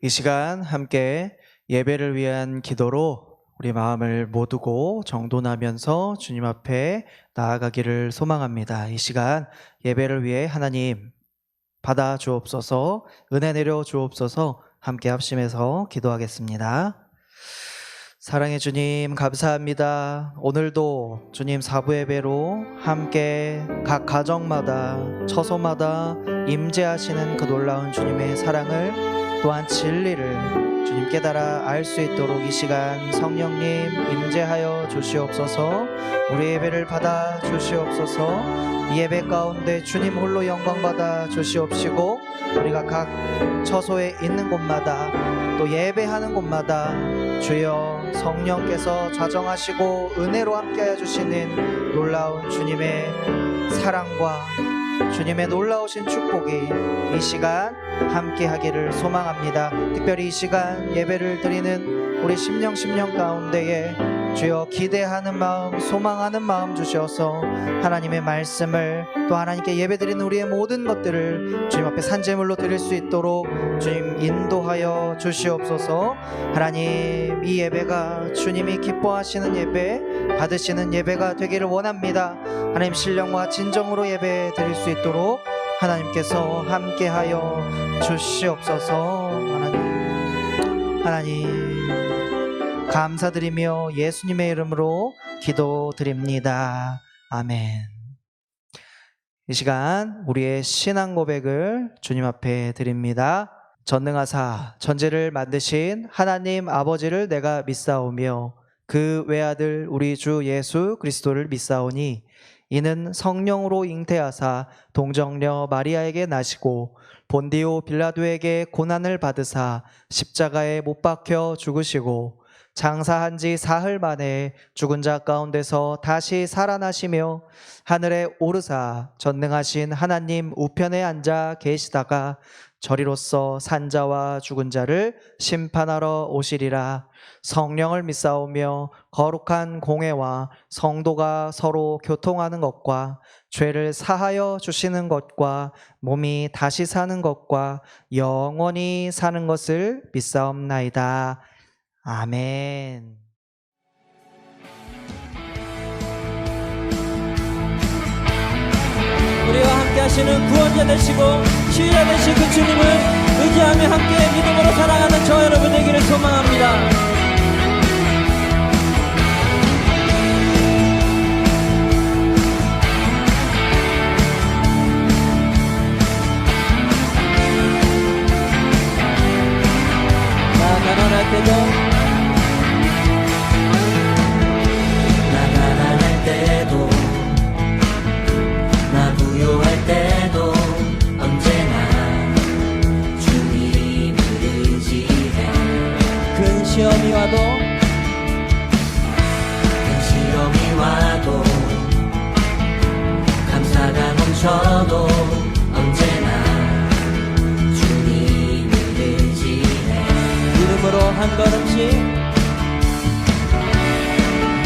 이 시간 함께 예배를 위한 기도로 우리 마음을 모두고 정돈하면서 주님 앞에 나아가기를 소망합니다. 이 시간 예배를 위해 하나님 받아 주옵소서, 은혜 내려 주옵소서. 함께 합심해서 기도하겠습니다. 사랑의 주님 감사합니다. 오늘도 주님 사부 예배로 함께 각 가정마다 처소마다 임재하시는 그 놀라운 주님의 사랑을 또한 진리를 주님 깨달아 알 수 있도록 이 시간 성령님 임재하여 주시옵소서. 우리 예배를 받아 주시옵소서. 이 예배 가운데 주님 홀로 영광 받아 주시옵시고 우리가 각 처소에 있는 곳마다 또 예배하는 곳마다 주여 성령께서 좌정하시고 은혜로 함께하여 주시는 놀라운 주님의 사랑과 주님의 놀라우신 축복이 이 시간 함께하기를 소망합니다. 특별히 이 시간 예배를 드리는 우리 심령 가운데에 주여 기대하는 마음, 소망하는 마음 주셔서 하나님의 말씀을 또 하나님께 예배드리는 우리의 모든 것들을 주님 앞에 산제물로 드릴 수 있도록 주님 인도하여 주시옵소서. 하나님, 이 예배가 주님이 기뻐하시는 예배, 받으시는 예배가 되기를 원합니다. 하나님, 신령과 진정으로 예배 드릴 수 있도록 하나님께서 함께하여 주시옵소서. 하나님 감사드리며 예수님의 이름으로 기도드립니다. 아멘. 이 시간 우리의 신앙 고백을 주님 앞에 드립니다. 전능하사 천지를 만드신 하나님 아버지를 내가 믿사오며 그 외아들 우리 주 예수 그리스도를 믿사오니 이는 성령으로 잉태하사 동정녀 마리아에게 나시고 본디오 빌라도에게 고난을 받으사 십자가에 못 박혀 죽으시고 장사한 지 사흘 만에 죽은 자 가운데서 다시 살아나시며 하늘에 오르사 전능하신 하나님 우편에 앉아 계시다가 저리로서 산 자와 죽은 자를 심판하러 오시리라. 성령을 믿사오며 거룩한 공회와 성도가 서로 교통하는 것과 죄를 사하여 주시는 것과 몸이 다시 사는 것과 영원히 사는 것을 믿사옵나이다. 아멘. 우리와 함께 하시는 구원자 되시고 치유자 되신 그 주님을 의지하며 함께 믿음으로 살아가는 저와 여러분 되기를 소망합니다. 나 가난할 때도 부요할 때도 언제나 주님을 의지해. 큰 시험이 와도 감사가 넘쳐도 언제나 주님을 의지해. 믿음으로 한 걸음씩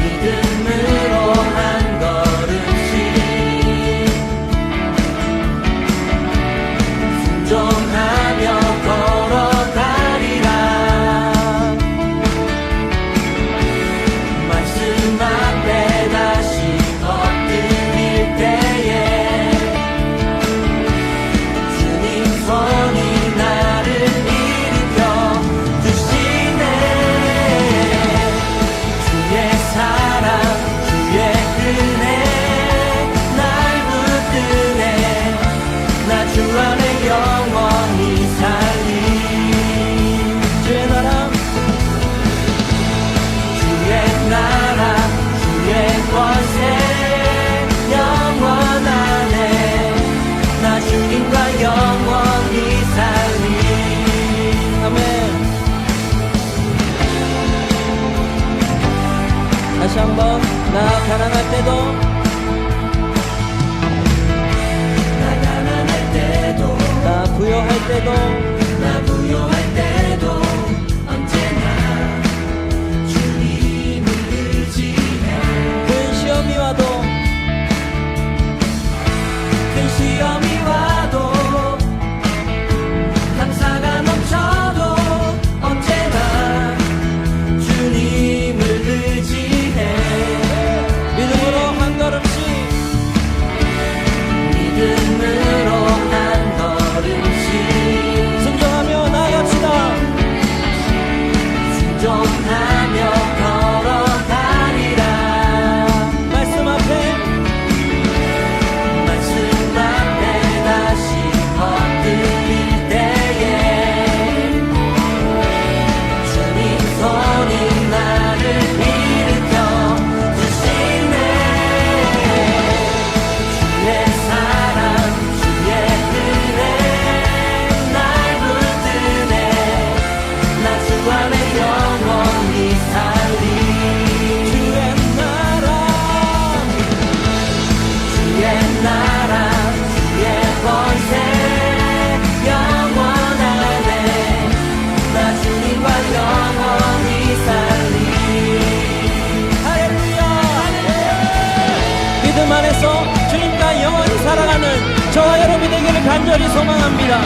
믿음으로 한 걸음씩 순종하며 걸어가리라. 말씀 앞에 다시 엎드릴 때에 주님 손이 나를 일으켜 주시네. 간절히 소망합니다.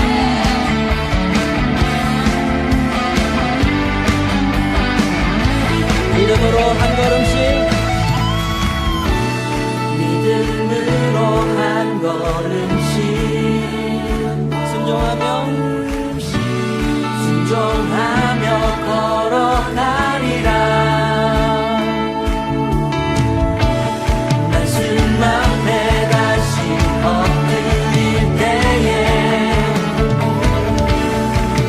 믿음으로 한 걸음씩, 믿음으로 한 걸음씩 순종하며 걸어가리라. 단순한 배 다시 엎드릴 때에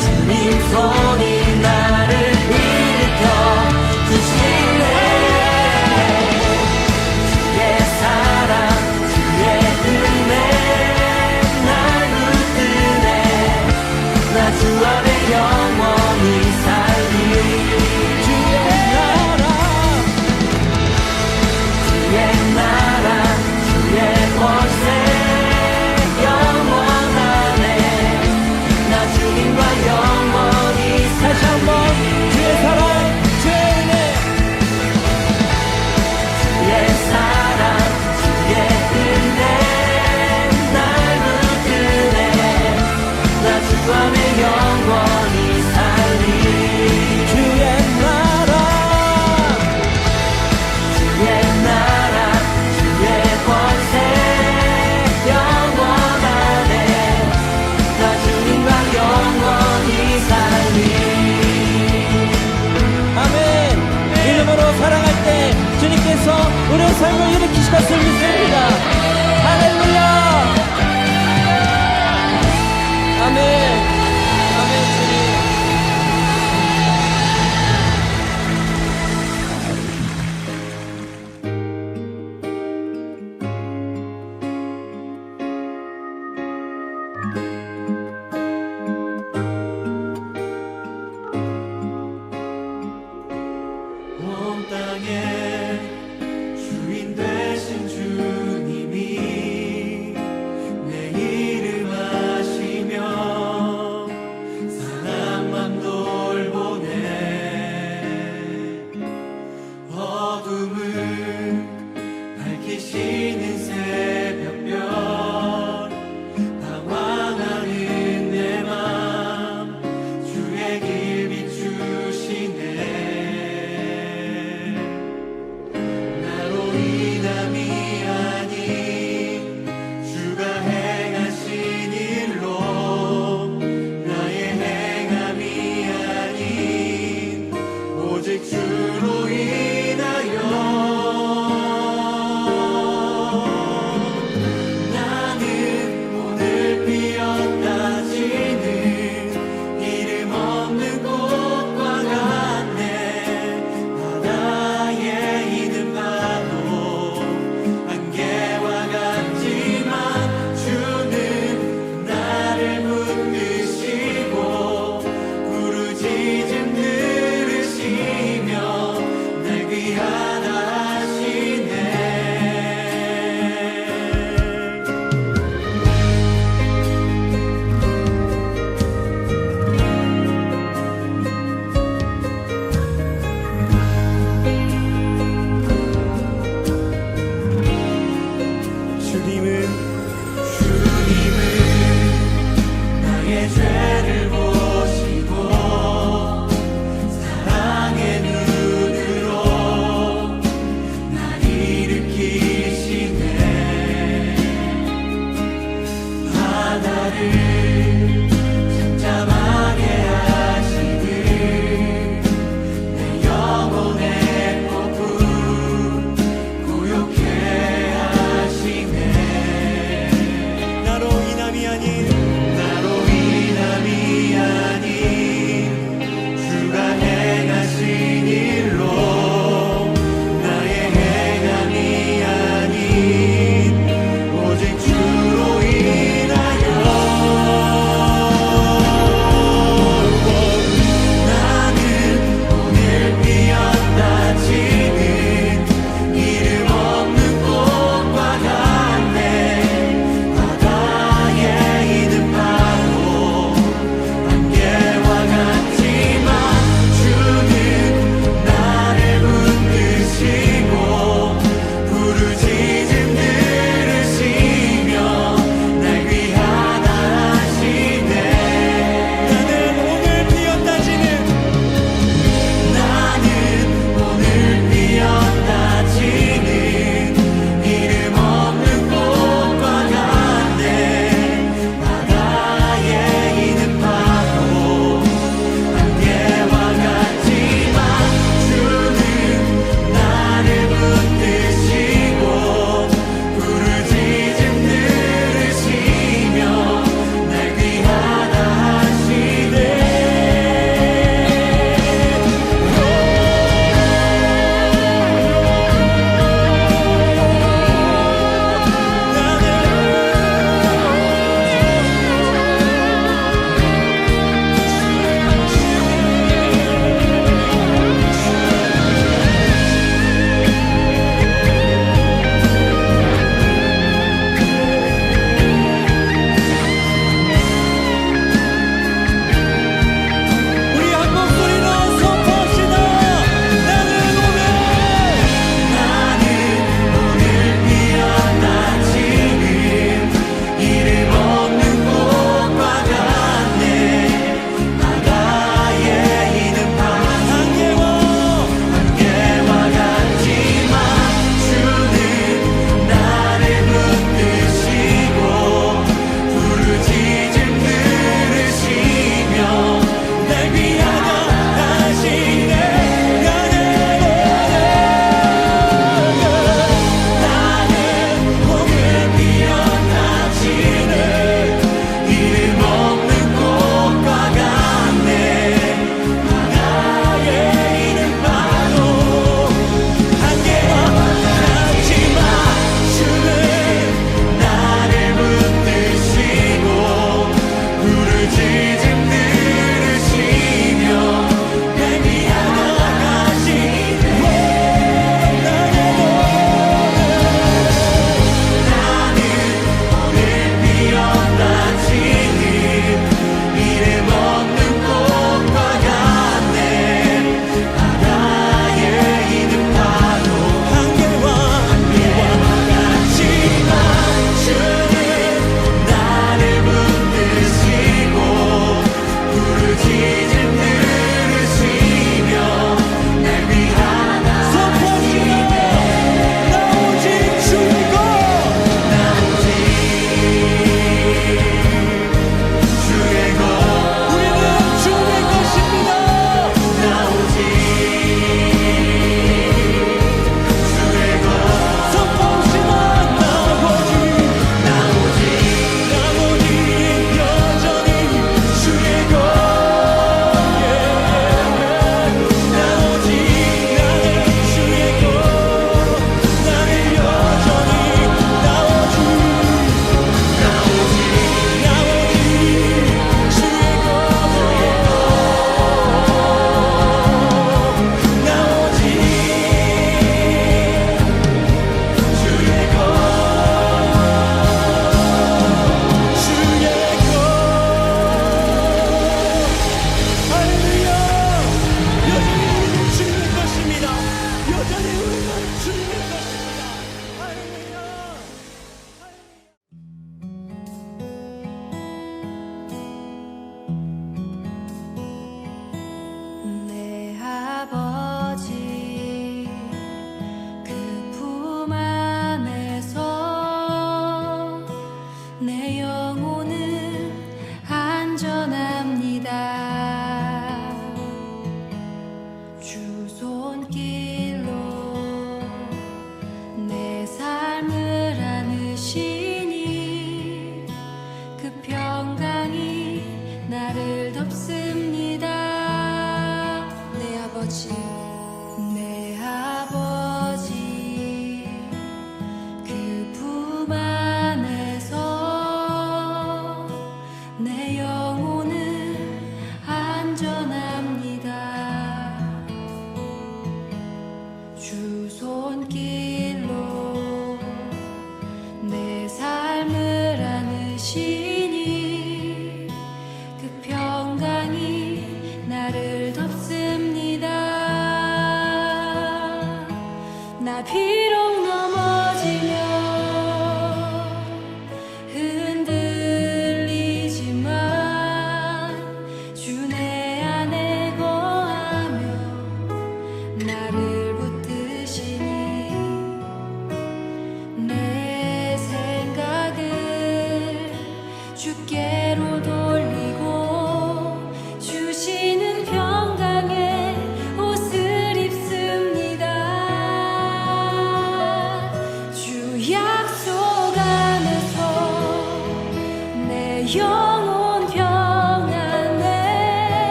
주님 손이 나를 일으켜 주시네. 주의 사랑 주의 은혜 날 붙드네. 나 주 안에 영원히 살리. 주의 나라 주의 권세 영원하네. 나 주님과 영원히 다시 한번 주의 사랑, 주의 은혜, 주의 사랑 주의 은혜 날 붙드네. 나 주 안에 영원히 살리. 주의 나라, 주의 나라 주의 권세 영원하네. 나 주님과 영원히 살리. 아멘. 이름으로 사랑할 때 주님께서 우리의 삶을 일으키실 것을 믿습니다. 할렐루야. 아멘. 아멘. 주님. 온 땅에 주인 되신 주님이 내 이름 아시며 사랑만 돌보네. 어둠을 밝히시는 새벽별 방황하는 내 맘 주의 길 비추시네. 나로 인함이 아닌 주가 행하신 일로 나의 행함이 아닌 오직 주로 인하여 나는 오늘 피었다 지는 이름 없는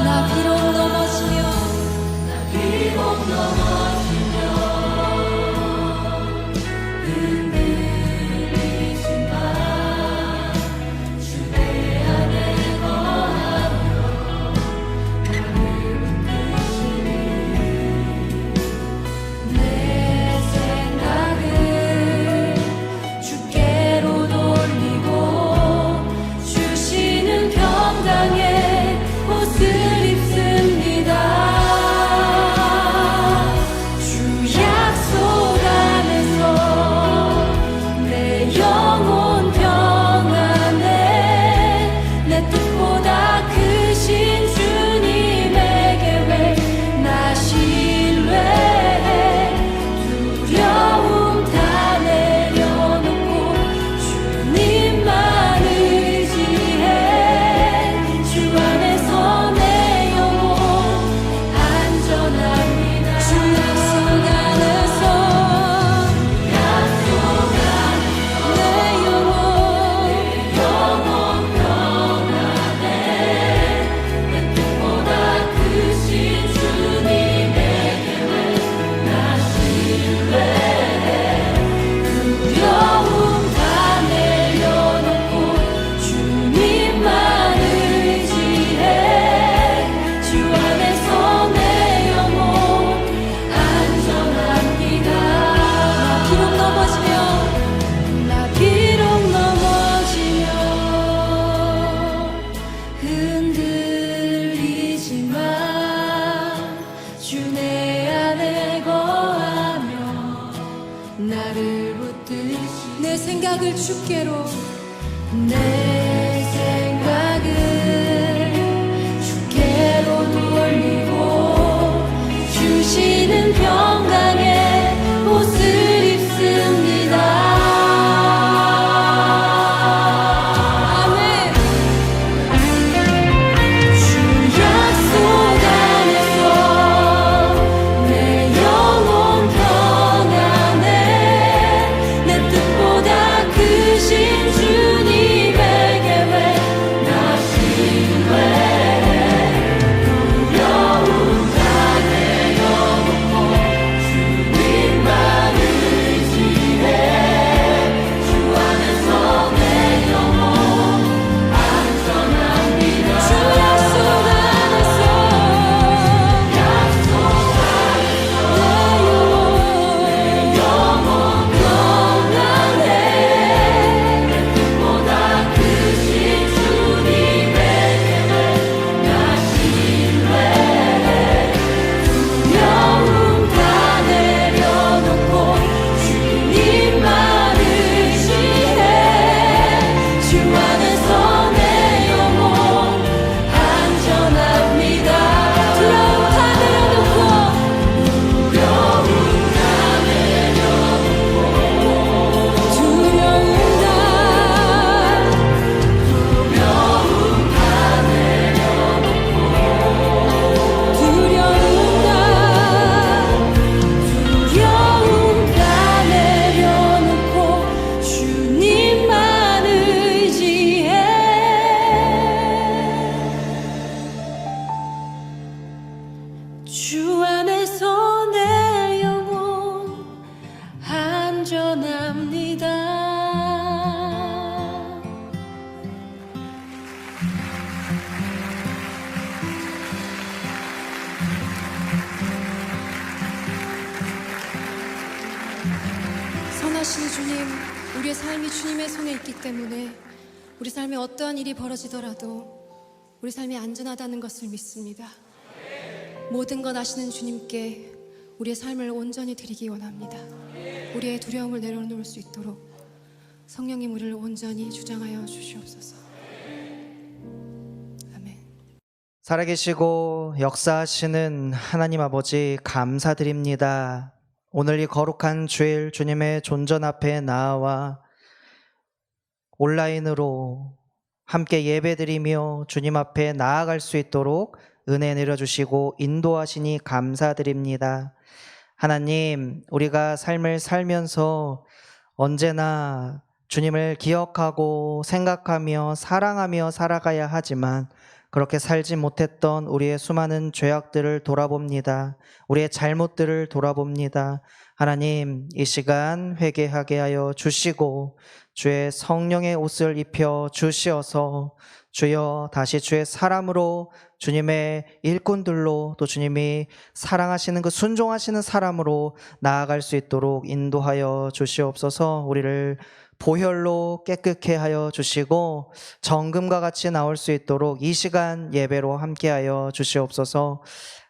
나 비록 넘어지며 내 생각을 주께로 돌리고 주시는 평강의 옷을 입습니다. 주 약속 안에서 내 영혼 평안해. 내 뜻보다 크신 주님의 계획 나 신뢰해. 두려움 다 내려놓고 주님만 의지해. 주 안에서 내 영혼 안전합니다. 주 약속 안에서 내 영혼 평안해. 내 뜻보다 크신 주님의 계획 나 신뢰해. 두려움 다 내려놓고 주님만 의지해. 주 안에서 내 영혼 안전합니다. 나 비록 넘어지며 흔들리지만 주 내 안에 거하며 나를 붙드시. 내 생각을 주께로 내 생각을 주께로 돌리고 주시는 평강의 옷을 입습니다. 아멘. 주 약속 안에서 내 영혼 평안해. 내 뜻보다 크신 주님의 계획 나 신뢰해. 두려움 다 내려놓고 주님만 의지해. 주 안에서 내 영혼 안전합니다. 주 약속 안에서 내 영혼 평안해. 내 뜻보다 크신 주님의 계획 나 신뢰해. 두려움 다 내려놓고 주님만 의지해. 주 안에서 내 영혼 안전합니다. 두려움 다 내려놓고 두려움 다 내려놓고 주님만 의지해. 주 안에서 내 영혼 안전합니다. 선하신 주님, 우리의 삶이 주님의 손에 있기 때문에 우리 삶에 어떠한 일이 벌어지더라도 우리 삶이 안전하다는 것을 믿습니다. 모든 것 아시는 주님께 우리의 삶을 온전히 드리기 원합니다. 우리의 두려움을 내려놓을 수 있도록 성령님 우리를 온전히 주장하여 주시옵소서. 아멘. 살아계시고 역사하시는 하나님 아버지 감사드립니다. 오늘 이 거룩한 주일 주님의 존전 앞에 나와 온라인으로 함께 예배드리며 주님 앞에 나아갈 수 있도록 은혜 내려주시고 인도하시니 감사드립니다. 하나님, 우리가 삶을 살면서 언제나 주님을 기억하고 생각하며 사랑하며 살아가야 하지만 그렇게 살지 못했던 우리의 수많은 죄악들을 돌아봅니다. 우리의 잘못들을 돌아봅니다. 하나님, 이 시간 회개하게 하여 주시고 주의 성령의 옷을 입혀 주시어서 주여 다시 주의 사람으로, 주님의 일꾼들로, 또 주님이 사랑하시는 그 순종하시는 사람으로 나아갈 수 있도록 인도하여 주시옵소서. 우리를 보혈로 깨끗게 하여 주시고 정금과 같이 나올 수 있도록 이 시간 예배로 함께하여 주시옵소서.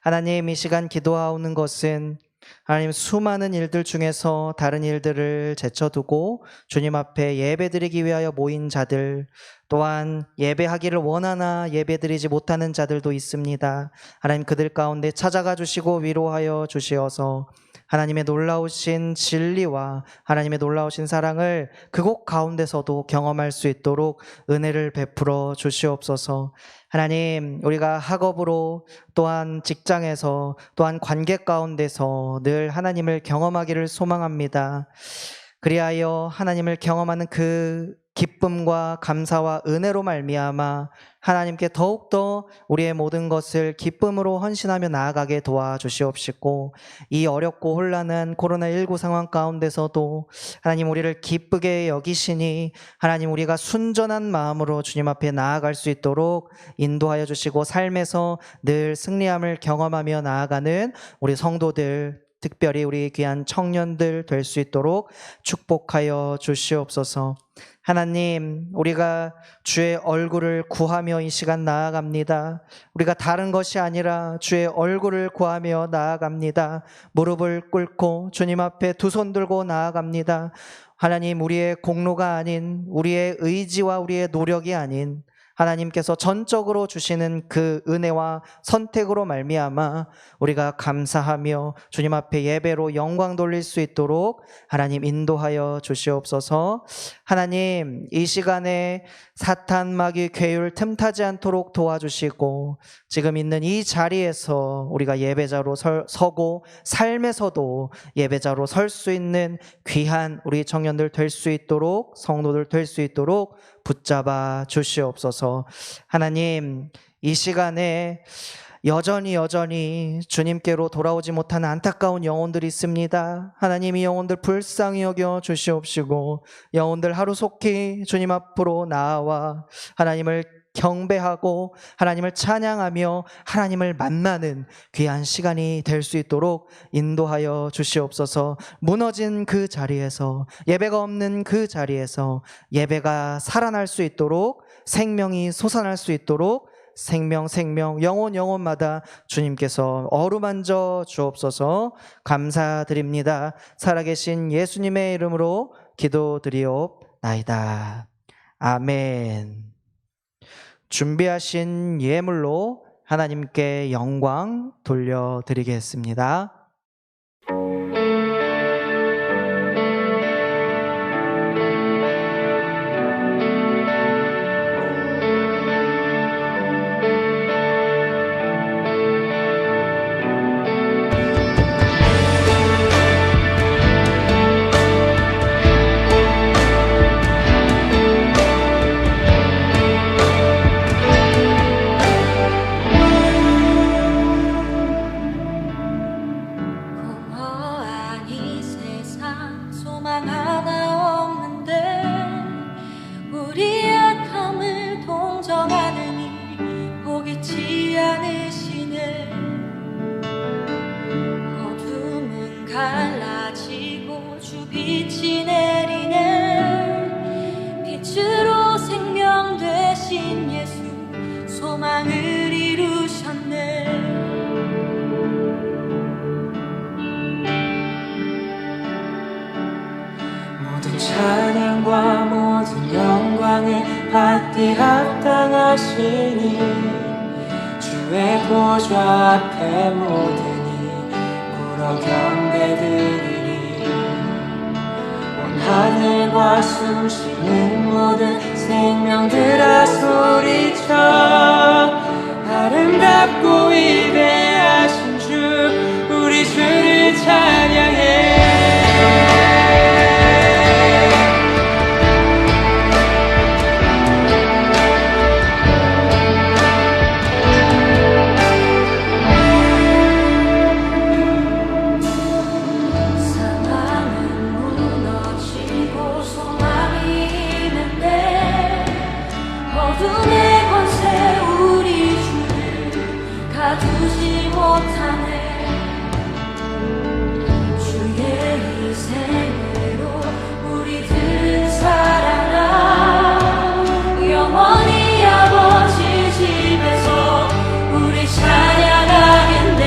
하나님, 이 시간 기도하는 것은 하나님 수많은 일들 중에서 다른 일들을 제쳐두고 주님 앞에 예배드리기 위하여 모인 자들, 또한 예배하기를 원하나 예배드리지 못하는 자들도 있습니다. 하나님, 그들 가운데 찾아가 주시고 위로하여 주시어서 하나님의 놀라우신 진리와 하나님의 놀라우신 사랑을 그곳 가운데서도 경험할 수 있도록 은혜를 베풀어 주시옵소서. 하나님, 우리가 학업으로, 또한 직장에서, 또한 관계 가운데서 늘 하나님을 경험하기를 소망합니다. 그리하여 하나님을 경험하는 그 기쁨과 감사와 은혜로 말미암아 하나님께 더욱더 우리의 모든 것을 기쁨으로 헌신하며 나아가게 도와주시옵시고, 이 어렵고 혼란한 코로나19 상황 가운데서도 하나님 우리를 기쁘게 여기시니 하나님 우리가 순전한 마음으로 주님 앞에 나아갈 수 있도록 인도하여 주시고, 삶에서 늘 승리함을 경험하며 나아가는 우리 성도들, 특별히 우리 귀한 청년들 될 수 있도록 축복하여 주시옵소서. 하나님, 우리가 주의 얼굴을 구하며 이 시간 나아갑니다. 우리가 다른 것이 아니라 주의 얼굴을 구하며 나아갑니다. 무릎을 꿇고 주님 앞에 두 손 들고 나아갑니다. 하나님, 우리의 공로가 아닌, 우리의 의지와 우리의 노력이 아닌 하나님께서 전적으로 주시는 그 은혜와 선택으로 말미암아 우리가 감사하며 주님 앞에 예배로 영광 돌릴 수 있도록 하나님 인도하여 주시옵소서. 하나님, 이 시간에 사탄 마귀 괴율 틈타지 않도록 도와주시고, 지금 있는 이 자리에서 우리가 예배자로 서고 삶에서도 예배자로 설 수 있는 귀한 우리 청년들 될 수 있도록, 성도들 될 수 있도록 붙잡아 주시옵소서. 하나님, 이 시간에 여전히 주님께로 돌아오지 못하는 안타까운 영혼들이 있습니다. 하나님, 이 영혼들 불쌍히 여겨 주시옵시고, 영혼들 하루속히 주님 앞으로 나와 하나님을 경배하고 하나님을 찬양하며 하나님을 만나는 귀한 시간이 될 수 있도록 인도하여 주시옵소서. 무너진 그 자리에서, 예배가 없는 그 자리에서 예배가 살아날 수 있도록, 생명이 솟아날 수 있도록 생명 영혼마다 주님께서 어루만져 주옵소서. 감사드립니다. 살아계신 예수님의 이름으로 기도드리옵나이다. 아멘. 준비하신 예물로 하나님께 영광 돌려드리겠습니다. 공허한 이 세상 소망 하나 없는데, 우리 약함을 동정하느니 보이지 않으시네. 어둠은 갈라지고 주 빛이 내리네. 빛으로 생명 되신 예수, 소망을 이루셨네. 모든 찬양과 모든 영광을 받기 합당하시니, 주의 보좌 앞에 모든이 꿇어 경배드리리. 온 하늘과 숨쉬는 모든 생명들아 소리쳐 아름답고 위대하신 주, 우리 주를 찬양해. 못하네. 주의 희생으로 우리들 살아나 영원히 아버지 집에서 우리 찬양하겠네.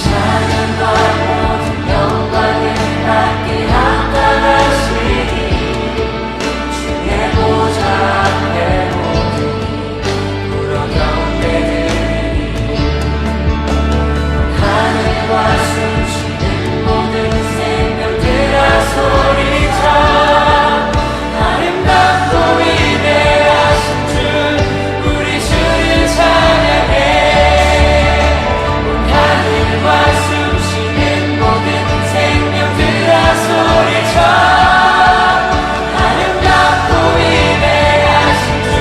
찬양과 모든 영광을 받게 합당하시니 주의 보좌 앞에 모든 이 불어가운데 드리니 하늘과 숨쉬는 모든 생명들아 소리쳐 아름답고 위대하신 주 우리 주를 찬양해. 온 하늘과 숨쉬는 모든 생명들아 소리쳐 아름답고 위대하신 주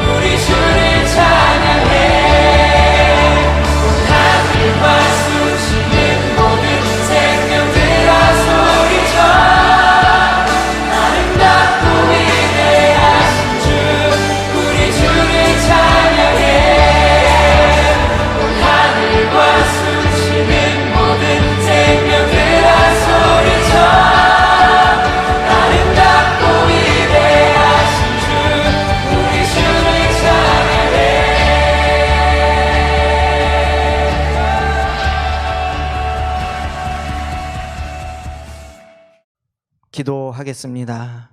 우리 주를 찬양해. 온 하늘과 숨쉬는 모든 생명들아 소리쳐 아름답고 위대하신 주 우리 주를 찬양해. 온 하늘과 숨쉬는 모든 생명들아 소리쳐 아름답고 위대하신 주 우리 주를 찬양해. 기도하겠습니다.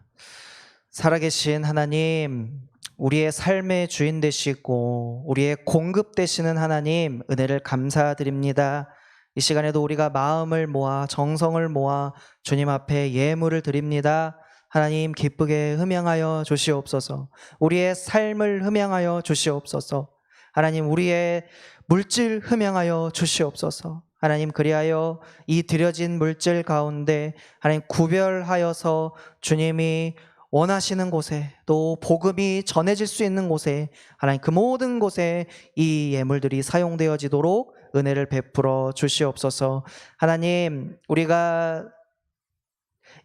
살아계신 하나님, 우리의 삶의 주인 되시고 우리의 공급 되시는 하나님, 은혜를 감사드립니다. 이 시간에도 우리가 마음을 모아 정성을 모아 주님 앞에 예물을 드립니다. 하나님, 기쁘게 흠양하여 주시옵소서. 우리의 삶을 흠양하여 주시옵소서. 하나님, 우리의 물질 흠양하여 주시옵소서. 하나님, 그리하여 이 드려진 물질 가운데 하나님 구별하여서 주님이 원하시는 곳에, 또 복음이 전해질 수 있는 곳에, 하나님 그 모든 곳에 이 예물들이 사용되어지도록 은혜를 베풀어 주시옵소서. 하나님, 우리가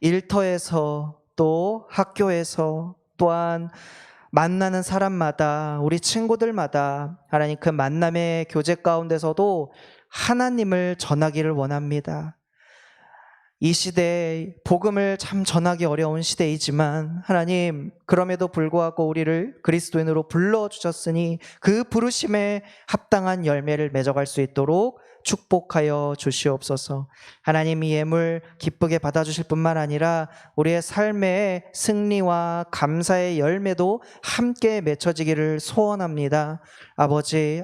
일터에서 또 학교에서 또한 만나는 사람마다, 우리 친구들마다 하나님 그 만남의 교제 가운데서도 하나님을 전하기를 원합니다. 이 시대에 복음을 참 전하기 어려운 시대이지만 하나님, 그럼에도 불구하고 우리를 그리스도인으로 불러주셨으니 그 부르심에 합당한 열매를 맺어갈 수 있도록 축복하여 주시옵소서. 하나님, 이 예물 기쁘게 받아주실 뿐만 아니라 우리의 삶의 승리와 감사의 열매도 함께 맺혀지기를 소원합니다. 아버지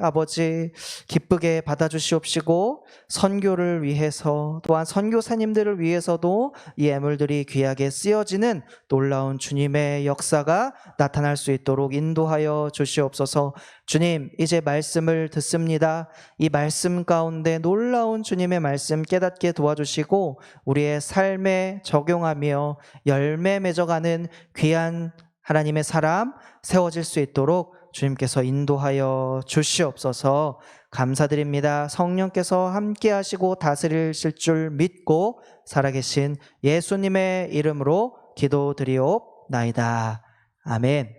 기쁘게 받아주시옵시고 선교를 위해서, 또한 선교사님들을 위해서도 이 예물들이 귀하게 쓰여지는 놀라운 주님의 역사가 나타날 수 있도록 인도하여 주시옵소서. 주님, 이제 말씀을 듣습니다. 이 말씀 가운데 놀라운 주님의 말씀 깨닫게 도와주시고 우리의 삶에 적용하며 열매 맺어가는 귀한 하나님의 사람 세워질 수 있도록 주님께서 인도하여 주시옵소서. 감사드립니다. 성령께서 함께 하시고 다스리실 줄 믿고 살아계신 예수님의 이름으로 기도드리옵나이다. 아멘.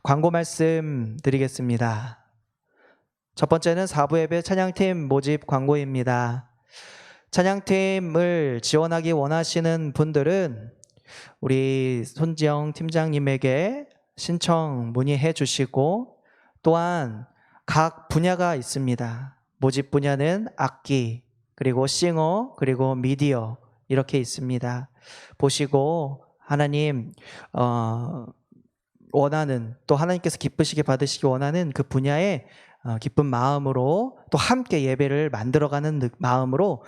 광고 말씀 드리겠습니다. 첫 번째는 4부 예배 찬양팀 모집 광고입니다. 찬양팀을 지원하기 원하시는 분들은 우리 손지영 팀장님에게 신청 문의해 주시고, 또한 각 분야가 있습니다. 모집 분야는 악기, 그리고 싱어, 그리고 미디어 이렇게 있습니다. 보시고 하나님 원하는, 또 하나님께서 기쁘시게 받으시기 원하는 그 분야에 기쁜 마음으로 또 함께 예배를 만들어가는 마음으로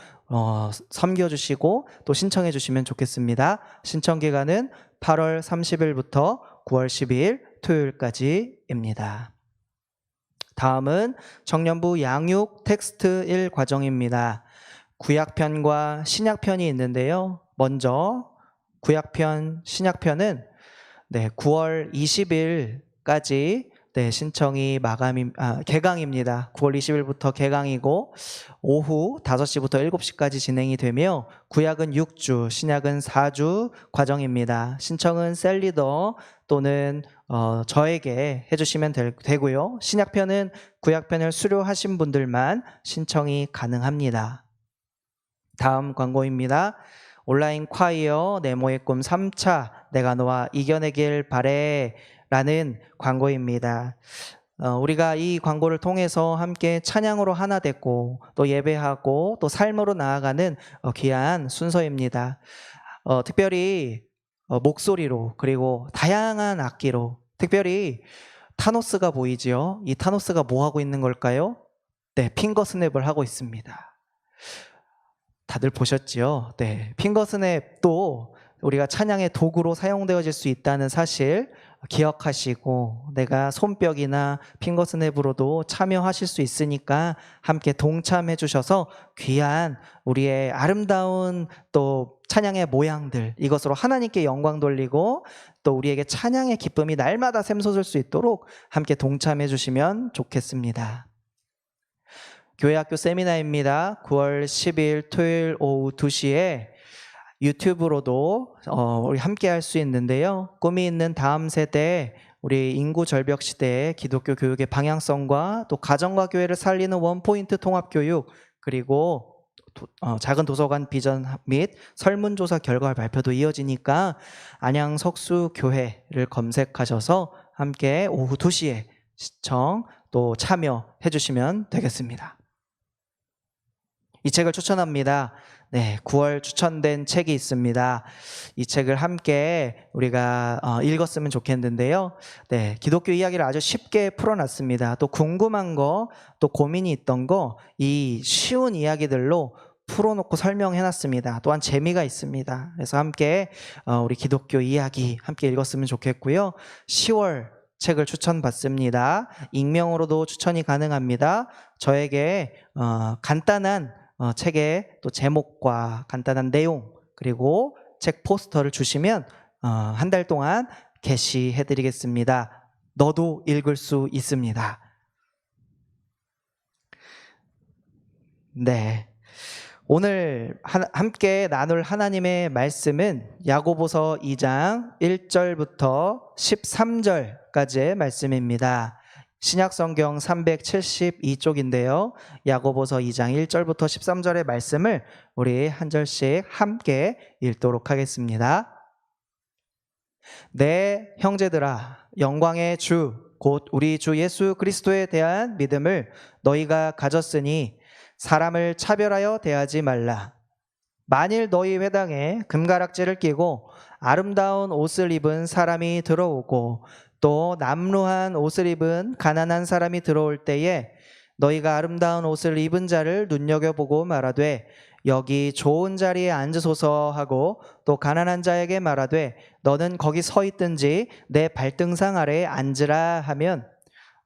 섬겨주시고 또 신청해 주시면 좋겠습니다. 신청 기간은 8월 30일부터 9월 12일 토요일까지입니다. 다음은 청년부 양육 텍스트 1 과정입니다. 구약편과 신약편이 있는데요. 먼저 구약편, 신약편은 9월 20일까지 네, 신청이 개강입니다. 9월 20일부터 개강이고 오후 5시부터 7시까지 진행이 되며 구약은 6주, 신약은 4주 과정입니다. 신청은 셀리더 또는 저에게 해주시면 되고요. 신약편은 구약편을 수료하신 분들만 신청이 가능합니다. 다음 광고입니다. 온라인 콰이어 네모의 꿈 3차 내가 너와 이겨내길 바래 라는 광고입니다. 우리가 이 광고를 통해서 함께 찬양으로 하나 됐고 또 예배하고 또 삶으로 나아가는 귀한 순서입니다. 특별히 목소리로 그리고 다양한 악기로 특별히 타노스가 보이지요. 이 타노스가 뭐 하고 있는 걸까요? 네, 핑거 스냅을 하고 있습니다. 다들 보셨지요? 네, 핑거 스냅도 우리가 찬양의 도구로 사용되어질 수 있다는 사실 기억하시고 내가 손뼉이나 핑거 스냅으로도 참여하실 수 있으니까 함께 동참해 주셔서 귀한 우리의 아름다운 또 찬양의 모양들 이것으로 하나님께 영광 돌리고 또 우리에게 찬양의 기쁨이 날마다 샘솟을 수 있도록 함께 동참해 주시면 좋겠습니다. 교회학교 세미나입니다. 9월 10일 토요일 오후 2시에 유튜브로도 우리 함께 할 수 있는데요. 꿈이 있는 다음 세대 우리 인구 절벽 시대의 기독교 교육의 방향성과 또 가정과 교회를 살리는 원포인트 통합교육 그리고 작은 도서관 비전 및 설문조사 결과 발표도 이어지니까 안양 석수교회를 검색하셔서 함께 오후 2시에 시청 또 참여해 주시면 되겠습니다. 이 책을 추천합니다. 네, 9월 추천된 책이 있습니다. 이 책을 함께 우리가 읽었으면 좋겠는데요. 네, 기독교 이야기를 아주 쉽게 풀어놨습니다. 또 궁금한 거, 또 고민이 있던 거, 이 쉬운 이야기들로 풀어놓고 설명해놨습니다. 또한 재미가 있습니다. 그래서 함께 우리 기독교 이야기 함께 읽었으면 좋겠고요. 10월 책을 추천받습니다. 익명으로도 추천이 가능합니다. 저에게 간단한 책의 또 제목과 간단한 내용 그리고 책 포스터를 주시면 한 달 동안 게시해드리겠습니다. 너도 읽을 수 있습니다. 네, 오늘 함께 나눌 하나님의 말씀은 야고보서 2장 1절부터 13절까지의 말씀입니다. 신약성경 372쪽인데요. 야고보서 2장 1절부터 13절의 말씀을 우리 한 절씩 함께 읽도록 하겠습니다. 내 형제들아, 영광의 주, 곧 우리 주 예수 그리스도에 대한 믿음을 너희가 가졌으니 사람을 차별하여 대하지 말라. 만일 너희 회당에 금가락지를 끼고 아름다운 옷을 입은 사람이 들어오고 또 남루한 옷을 입은 가난한 사람이 들어올 때에 너희가 아름다운 옷을 입은 자를 눈여겨보고 말하되 여기 좋은 자리에 앉으소서 하고 또 가난한 자에게 말하되 너는 거기 서 있든지 내 발등상 아래에 앉으라 하면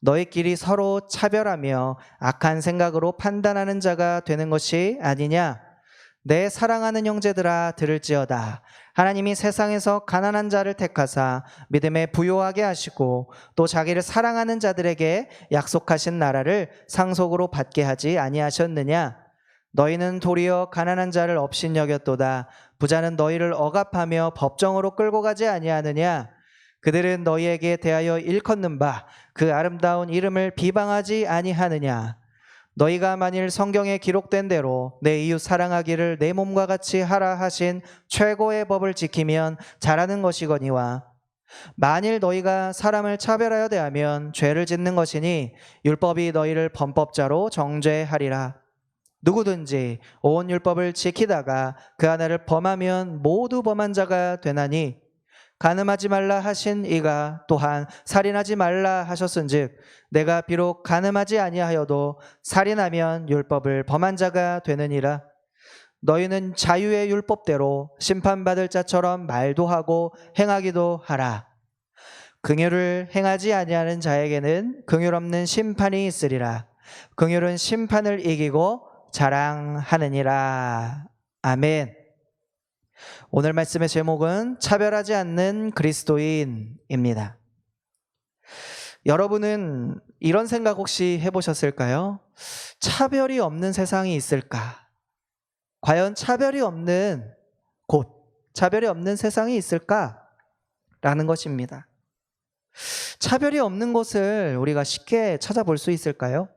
너희끼리 서로 차별하며 악한 생각으로 판단하는 자가 되는 것이 아니냐. 내 사랑하는 형제들아 들을지어다. 하나님이 세상에서 가난한 자를 택하사 믿음에 부요하게 하시고 또 자기를 사랑하는 자들에게 약속하신 나라를 상속으로 받게 하지 아니하셨느냐. 너희는 도리어 가난한 자를 업신여겼도다. 부자는 너희를 억압하며 법정으로 끌고 가지 아니하느냐. 그들은 너희에게 대하여 일컫는 바 그 아름다운 이름을 비방하지 아니하느냐. 너희가 만일 성경에 기록된 대로 내 이웃 사랑하기를 내 몸과 같이 하라 하신 최고의 법을 지키면 잘하는 것이거니와 만일 너희가 사람을 차별하여 대하면 죄를 짓는 것이니 율법이 너희를 범법자로 정죄하리라. 누구든지 온 율법을 지키다가 그 하나를 범하면 모두 범한 자가 되나니 간음하지 말라 하신 이가 또한 살인하지 말라 하셨은즉 내가 비록 간음하지 아니하여도 살인하면 율법을 범한 자가 되느니라. 너희는 자유의 율법대로 심판받을 자처럼 말도 하고 행하기도 하라. 긍휼을 행하지 아니하는 자에게는 긍휼 없는 심판이 있으리라. 긍휼은 심판을 이기고 자랑하느니라. 아멘. 오늘 말씀의 제목은 차별하지 않는 그리스도인입니다. 여러분은 이런 생각 혹시 해보셨을까요? 차별이 없는 세상이 있을까? 과연 차별이 없는 곳, 차별이 없는 세상이 있을까? 라는 것입니다. 차별이 없는 곳을 우리가 쉽게 찾아볼 수 있을까요?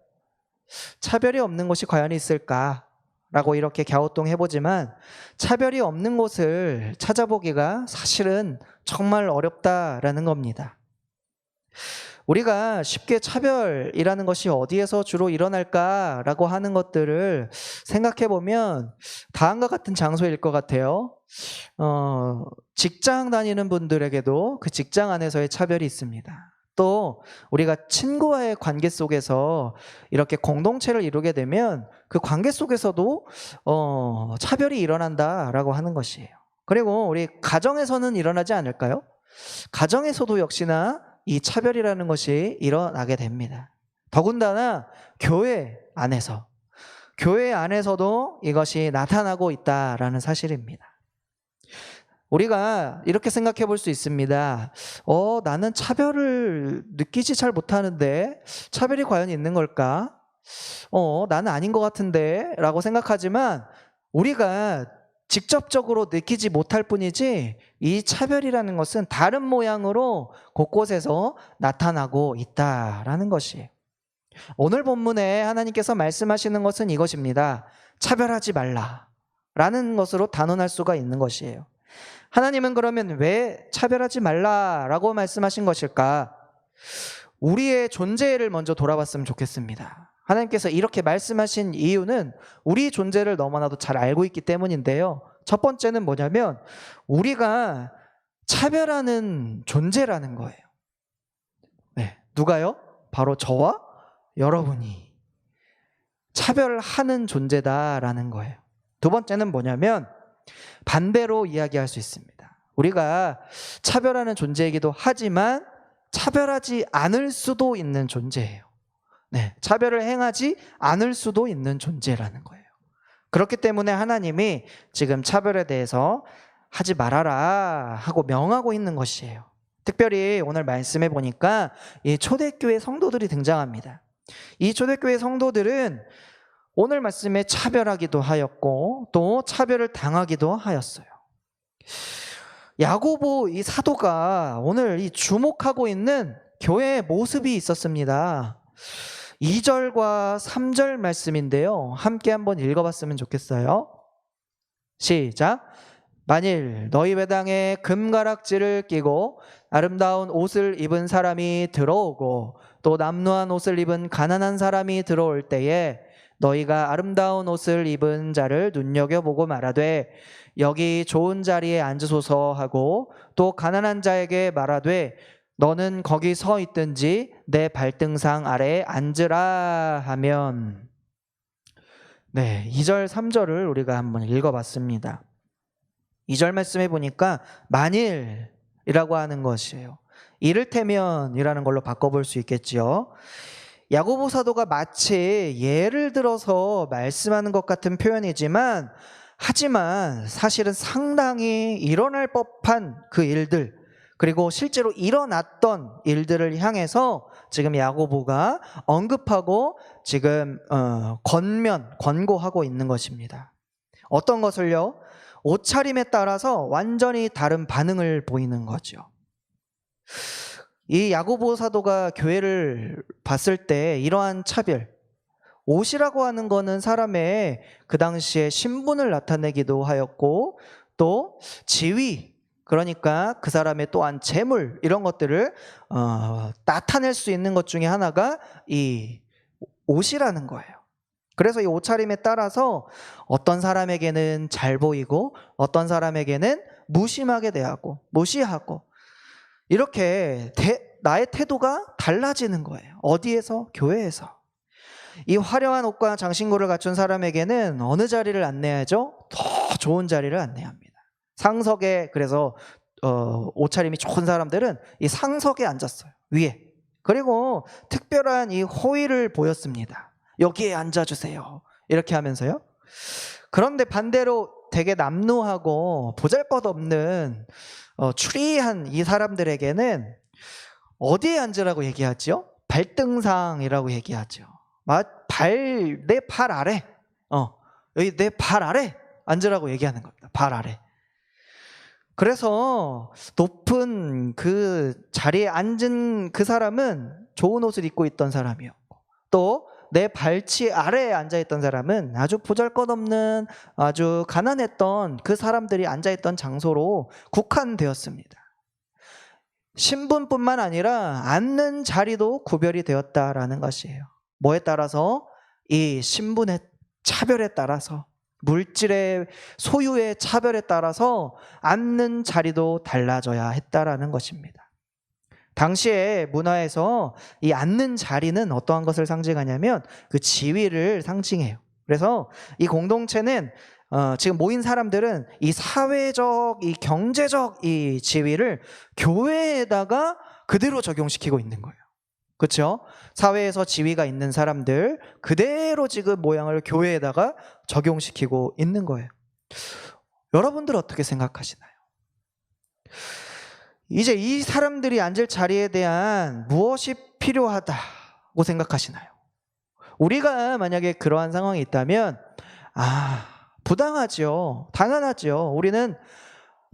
차별이 없는 곳이 과연 있을까? 라고 이렇게 갸우뚱해보지만 차별이 없는 곳을 찾아보기가 사실은 정말 어렵다라는 겁니다. 우리가 쉽게 차별이라는 것이 어디에서 주로 일어날까라고 하는 것들을 생각해 보면 다음과 같은 장소일 것 같아요. 직장 다니는 분들에게도 그 직장 안에서의 차별이 있습니다. 또 우리가 친구와의 관계 속에서 이렇게 공동체를 이루게 되면 그 관계 속에서도 차별이 일어난다라고 하는 것이에요. 그리고 우리 가정에서는 일어나지 않을까요? 가정에서도 역시나 이 차별이라는 것이 일어나게 됩니다. 더군다나 교회 안에서도 이것이 나타나고 있다라는 사실입니다. 우리가 이렇게 생각해 볼 수 있습니다. 나는 차별을 느끼지 잘 못하는데 차별이 과연 있는 걸까? 나는 아닌 것 같은데 라고 생각하지만 우리가 직접적으로 느끼지 못할 뿐이지 이 차별이라는 것은 다른 모양으로 곳곳에서 나타나고 있다라는 것이에요. 오늘 본문에 하나님께서 말씀하시는 것은 이것입니다. 차별하지 말라라는 것으로 단언할 수가 있는 것이에요. 하나님은 그러면 왜 차별하지 말라라고 말씀하신 것일까? 우리의 존재를 먼저 돌아봤으면 좋겠습니다. 하나님께서 이렇게 말씀하신 이유는 우리 존재를 너무나도 잘 알고 있기 때문인데요. 첫 번째는 뭐냐면 우리가 차별하는 존재라는 거예요. 네, 누가요? 바로 저와 여러분이 차별하는 존재다라는 거예요. 두 번째는 뭐냐면 반대로 이야기할 수 있습니다. 우리가 차별하는 존재이기도 하지만 차별하지 않을 수도 있는 존재예요. 네, 차별을 행하지 않을 수도 있는 존재라는 거예요. 그렇기 때문에 하나님이 지금 차별에 대해서 하지 말아라 하고 명하고 있는 것이에요. 특별히 오늘 말씀해 보니까 이 초대교회 성도들이 등장합니다. 이 초대교회 성도들은 오늘 말씀에 차별하기도 하였고 또 차별을 당하기도 하였어요. 야고보 이 사도가 오늘 이 주목하고 있는 교회의 모습이 있었습니다. 2절과 3절 말씀인데요. 함께 한번 읽어봤으면 좋겠어요. 시작. 만일 너희 회당에 금가락지를 끼고 아름다운 옷을 입은 사람이 들어오고 또 남루한 옷을 입은 가난한 사람이 들어올 때에 너희가 아름다운 옷을 입은 자를 눈여겨보고 말하되 여기 좋은 자리에 앉으소서 하고 또 가난한 자에게 말하되 너는 거기 서 있든지 내 발등상 아래에 앉으라 하면, 네, 2절 3절을 우리가 한번 읽어봤습니다. 2절 말씀해 보니까 만일이라고 하는 것이에요. 이를테면이라는 걸로 바꿔볼 수 있겠지요. 야고보 사도가 마치 예를 들어서 말씀하는 것 같은 표현이지만 하지만 사실은 상당히 일어날 법한 그 일들 그리고 실제로 일어났던 일들을 향해서 지금 야고보가 언급하고 지금 권고하고 있는 것입니다. 어떤 것을요? 옷차림에 따라서 완전히 다른 반응을 보이는 거죠. 이 야고보 사도가 교회를 봤을 때 이러한 차별, 옷이라고 하는 거는 사람의 그 당시에 신분을 나타내기도 하였고 또 지위, 그러니까 그 사람의 또한 재물 이런 것들을 나타낼 수 있는 것 중에 하나가 이 옷이라는 거예요. 그래서 이 옷차림에 따라서 어떤 사람에게는 잘 보이고 어떤 사람에게는 무심하게 대하고 무시하고 이렇게 나의 태도가 달라지는 거예요. 어디에서? 교회에서. 이 화려한 옷과 장신구를 갖춘 사람에게는 어느 자리를 안내하죠? 더 좋은 자리를 안내합니다. 상석에, 그래서 옷차림이 좋은 사람들은 이 상석에 앉았어요. 위에. 그리고 특별한 이 호의를 보였습니다. 여기에 앉아주세요. 이렇게 하면서요. 그런데 반대로 되게 남루하고 보잘것없는 추리한 이 사람들에게는 어디에 앉으라고 얘기하죠? 발등상이라고 얘기하죠. 내 발 아래, 여기 내 발 아래 앉으라고 얘기하는 겁니다. 발 아래. 그래서 높은 그 자리에 앉은 그 사람은 좋은 옷을 입고 있던 사람이었고, 또 내 발치 아래에 앉아있던 사람은 아주 보잘것없는, 아주 가난했던 그 사람들이 앉아있던 장소로 국한되었습니다. 신분뿐만 아니라 앉는 자리도 구별이 되었다라는 것이에요. 뭐에 따라서? 이 신분의 차별에 따라서, 물질의 소유의 차별에 따라서 앉는 자리도 달라져야 했다라는 것입니다. 당시의 문화에서 이 앉는 자리는 어떠한 것을 상징하냐면 그 지위를 상징해요. 그래서 이 공동체는 지금 모인 사람들은 이 사회적, 이 경제적 이 지위를 교회에다가 그대로 적용시키고 있는 거예요. 그렇죠? 사회에서 지위가 있는 사람들 그대로 지금 모양을 교회에다가 적용시키고 있는 거예요. 여러분들 어떻게 생각하시나요? 이제 이 사람들이 앉을 자리에 대한 무엇이 필요하다고 생각하시나요? 우리가 만약에 그러한 상황이 있다면 부당하죠. 당연하죠. 우리는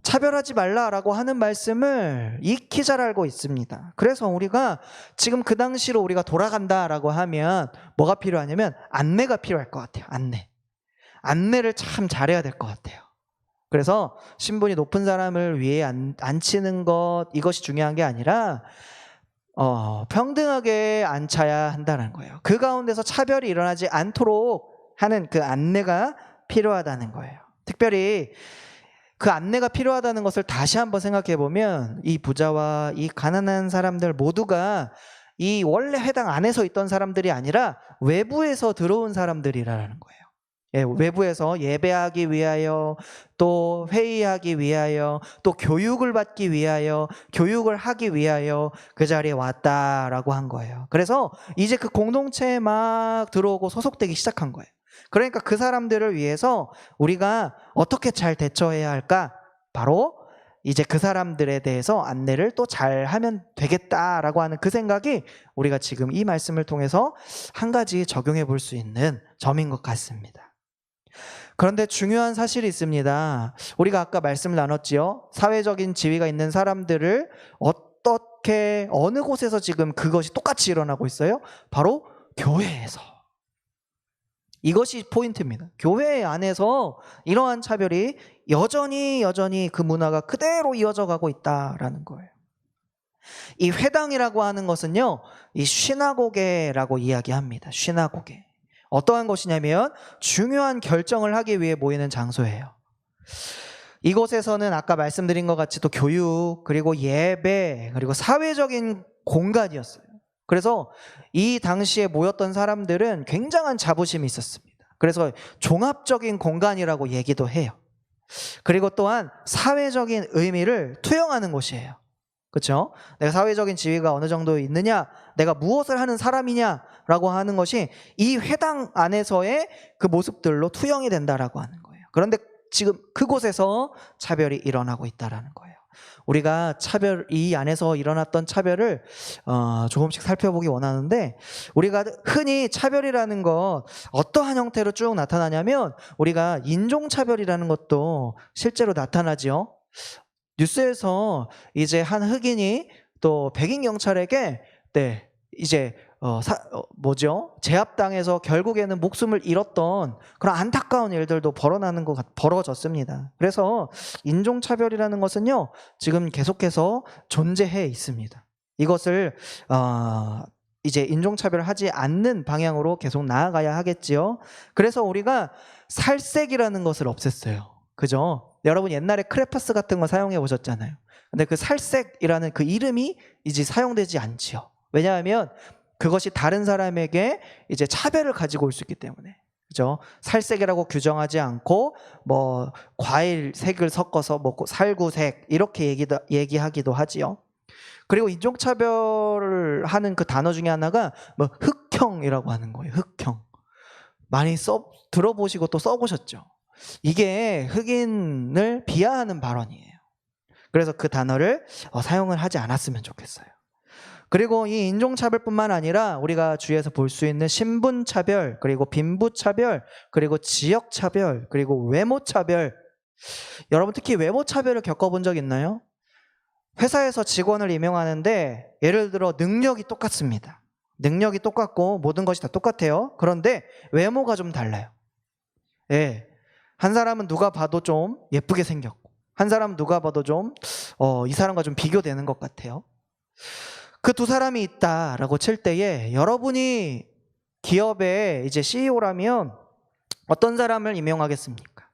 차별하지 말라라고 하는 말씀을 익히 잘 알고 있습니다. 그래서 우리가 지금 그 당시로 우리가 돌아간다라고 하면 뭐가 필요하냐면 안내가 필요할 것 같아요. 안내를 참 잘해야 될 것 같아요. 그래서 신분이 높은 사람을 위에 앉히는 것, 이것이 중요한 게 아니라 평등하게 앉혀야 한다는 거예요. 그 가운데서 차별이 일어나지 않도록 하는 그 안내가 필요하다는 거예요. 특별히 그 안내가 필요하다는 것을 다시 한번 생각해 보면 이 부자와 이 가난한 사람들 모두가 이 원래 회당 안에서 있던 사람들이 아니라 외부에서 들어온 사람들이라는 거예요. 외부에서 예배하기 위하여, 또 회의하기 위하여, 또 교육을 받기 위하여, 교육을 하기 위하여 그 자리에 왔다라고 한 거예요. 그래서 이제 그 공동체에 막 들어오고 소속되기 시작한 거예요. 그러니까 그 사람들을 위해서 우리가 어떻게 잘 대처해야 할까? 바로 이제 그 사람들에 대해서 안내를 또 잘 하면 되겠다라고 하는 그 생각이 우리가 지금 이 말씀을 통해서 한 가지 적용해 볼 수 있는 점인 것 같습니다. 그런데 중요한 사실이 있습니다. 우리가 아까 말씀을 나눴지요. 사회적인 지위가 있는 사람들을 어떻게, 어느 곳에서 지금 그것이 똑같이 일어나고 있어요? 바로 교회에서. 이것이 포인트입니다. 교회 안에서 이러한 차별이 여전히 그 문화가 그대로 이어져 가고 있다라는 거예요. 이 회당이라고 하는 것은요, 이 시나고게라고 이야기합니다. 시나고게. 어떠한 것이냐면 중요한 결정을 하기 위해 모이는 장소예요. 이곳에서는 아까 말씀드린 것 같이 또 교육, 그리고 예배, 그리고 사회적인 공간이었어요. 그래서 이 당시에 모였던 사람들은 굉장한 자부심이 있었습니다. 그래서 종합적인 공간이라고 얘기도 해요. 그리고 또한 사회적인 의미를 투영하는 곳이에요. 그렇죠? 내가 사회적인 지위가 어느 정도 있느냐, 내가 무엇을 하는 사람이냐라고 하는 것이 이 회당 안에서의 그 모습들로 투영이 된다라고 하는 거예요. 그런데 지금 그곳에서 차별이 일어나고 있다라는 거예요. 우리가 이 안에서 일어났던 차별을 조금씩 살펴보기 원하는데, 우리가 흔히 차별이라는 것 어떠한 형태로 쭉 나타나냐면 우리가 인종차별이라는 것도 실제로 나타나죠. 뉴스에서 이제 한 흑인이 또 백인 경찰에게 이제 제압당해서 결국에는 목숨을 잃었던 그런 안타까운 일들도 벌어졌습니다. 그래서 인종차별이라는 것은요, 지금 계속해서 존재해 있습니다. 이것을 이제 인종차별을 하지 않는 방향으로 계속 나아가야 하겠지요. 그래서 우리가 살색이라는 것을 없앴어요. 그죠? 여러분 옛날에 크레파스 같은 거 사용해 보셨잖아요. 근데 그 살색이라는 그 이름이 이제 사용되지 않지요. 왜냐하면 그것이 다른 사람에게 이제 차별을 가지고 올 수 있기 때문에. 그죠? 살색이라고 규정하지 않고 뭐 과일 색을 섞어서 뭐 살구색 이렇게 얘기하기도 하지요. 그리고 인종차별을 하는 그 단어 중에 하나가 뭐 흑형이라고 하는 거예요. 흑형. 많이 들어보시고 또 써보셨죠? 이게 흑인을 비하하는 발언이에요. 그래서 그 단어를 사용을 하지 않았으면 좋겠어요. 그리고 이 인종차별뿐만 아니라 우리가 주위에서 볼 수 있는 신분차별, 그리고 빈부차별, 그리고 지역차별, 그리고 외모차별. 여러분 특히 외모차별을 겪어본 적 있나요? 회사에서 직원을 임용하는데 예를 들어 능력이 똑같습니다. 능력이 똑같고 모든 것이 다 똑같아요. 그런데 외모가 좀 달라요. 예. 한 사람은 누가 봐도 좀 예쁘게 생겼고, 한 사람은 누가 봐도 좀 이 사람과 좀 비교되는 것 같아요. 그 두 사람이 있다라고 칠 때에 여러분이 기업의 이제 CEO라면 어떤 사람을 임용하겠습니까?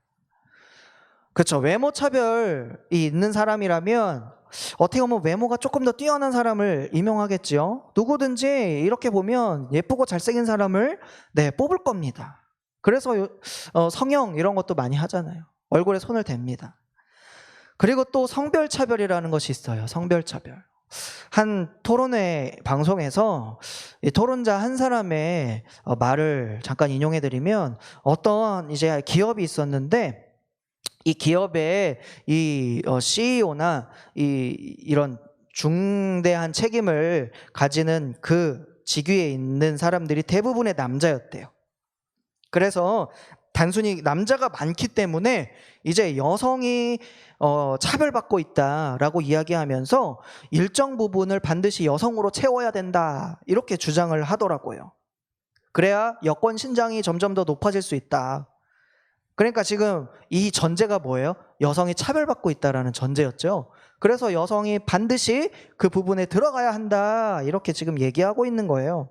그렇죠. 외모 차별이 있는 사람이라면 어떻게 보면 외모가 조금 더 뛰어난 사람을 임용하겠죠. 누구든지 이렇게 보면 예쁘고 잘생긴 사람을 뽑을 겁니다. 그래서 성형 이런 것도 많이 하잖아요. 얼굴에 손을 댑니다. 그리고 또 성별차별이라는 것이 있어요. 성별차별. 한 토론회 방송에서 이 토론자 한 사람의 말을 잠깐 인용해드리면, 어떤 이제 기업이 있었는데 이 기업의 이 CEO나 이런 중대한 책임을 가지는 그 직위에 있는 사람들이 대부분의 남자였대요. 그래서 단순히 남자가 많기 때문에 이제 여성이 차별받고 있다라고 이야기하면서 일정 부분을 반드시 여성으로 채워야 된다, 이렇게 주장을 하더라고요. 그래야 여권 신장이 점점 더 높아질 수 있다. 그러니까 지금 이 전제가 뭐예요? 여성이 차별받고 있다라는 전제였죠. 그래서 여성이 반드시 그 부분에 들어가야 한다, 이렇게 지금 얘기하고 있는 거예요.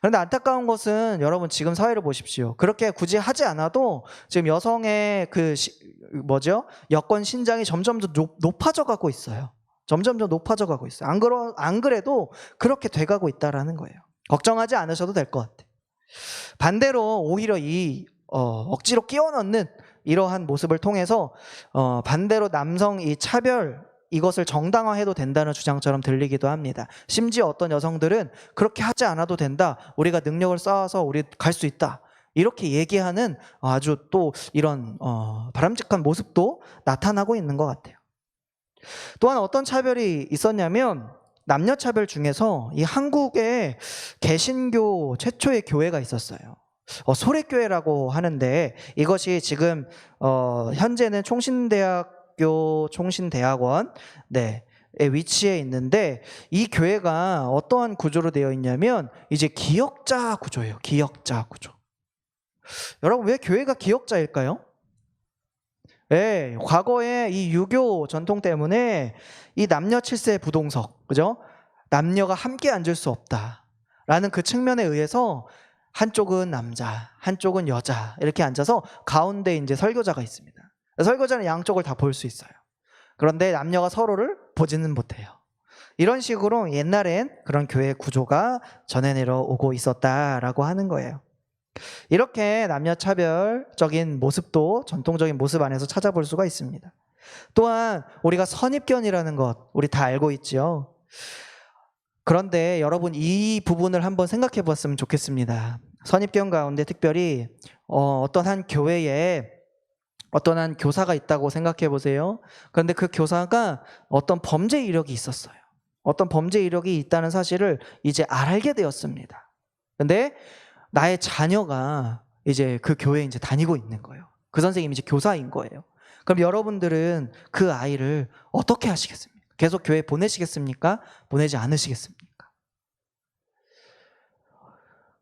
그런데 안타까운 것은 여러분 지금 사회를 보십시오. 그렇게 굳이 하지 않아도 지금 여성의 여권 신장이 점점 더 높아져 가고 있어요. 점점 더 높아져 가고 있어요. 안 그래도 그렇게 돼가고 있다라는 거예요. 걱정하지 않으셔도 될 것 같아요. 반대로 오히려 이 억지로 끼워 넣는 이러한 모습을 통해서 반대로 남성 이 차별, 이것을 정당화해도 된다는 주장처럼 들리기도 합니다. 심지어 어떤 여성들은 그렇게 하지 않아도 된다, 우리가 능력을 쌓아서 우리 갈 수 있다, 이렇게 얘기하는 아주 또 이런 바람직한 모습도 나타나고 있는 것 같아요. 또한 어떤 차별이 있었냐면, 남녀 차별 중에서 이 한국에 개신교 최초의 교회가 있었어요. 소래교회라고 하는데, 이것이 지금 현재는 총신대학원 에 위치해 있는데, 이 교회가 어떠한 구조로 되어 있냐면 이제 기역자 구조예요. 기역자 구조. 여러분, 왜 교회가 기역자일까요? 네, 과거에 이 유교 전통 때문에 이 남녀 7세 부동석, 그죠? 남녀가 함께 앉을 수 없다라는 그 측면에 의해서 한쪽은 남자, 한쪽은 여자, 이렇게 앉아서 가운데 이제 설교자가 있습니다. 설교자는 양쪽을 다 볼 수 있어요. 그런데 남녀가 서로를 보지는 못해요. 이런 식으로 옛날엔 그런 교회 구조가 전해 내려오고 있었다라고 하는 거예요. 이렇게 남녀 차별적인 모습도 전통적인 모습 안에서 찾아볼 수가 있습니다. 또한 우리가 선입견이라는 것, 우리 다 알고 있죠. 그런데 여러분, 이 부분을 한번 생각해 봤으면 좋겠습니다. 선입견 가운데 특별히 어떤 한 교회에 어떤 한 교사가 있다고 생각해 보세요. 그런데 그 교사가 어떤 범죄 이력이 있었어요. 어떤 범죄 이력이 있다는 사실을 이제 알게 되었습니다. 근데 나의 자녀가 이제 그 교회에 이제 다니고 있는 거예요. 그 선생님이 이제 교사인 거예요. 그럼 여러분들은 그 아이를 어떻게 하시겠습니까? 계속 교회 보내시겠습니까? 보내지 않으시겠습니까?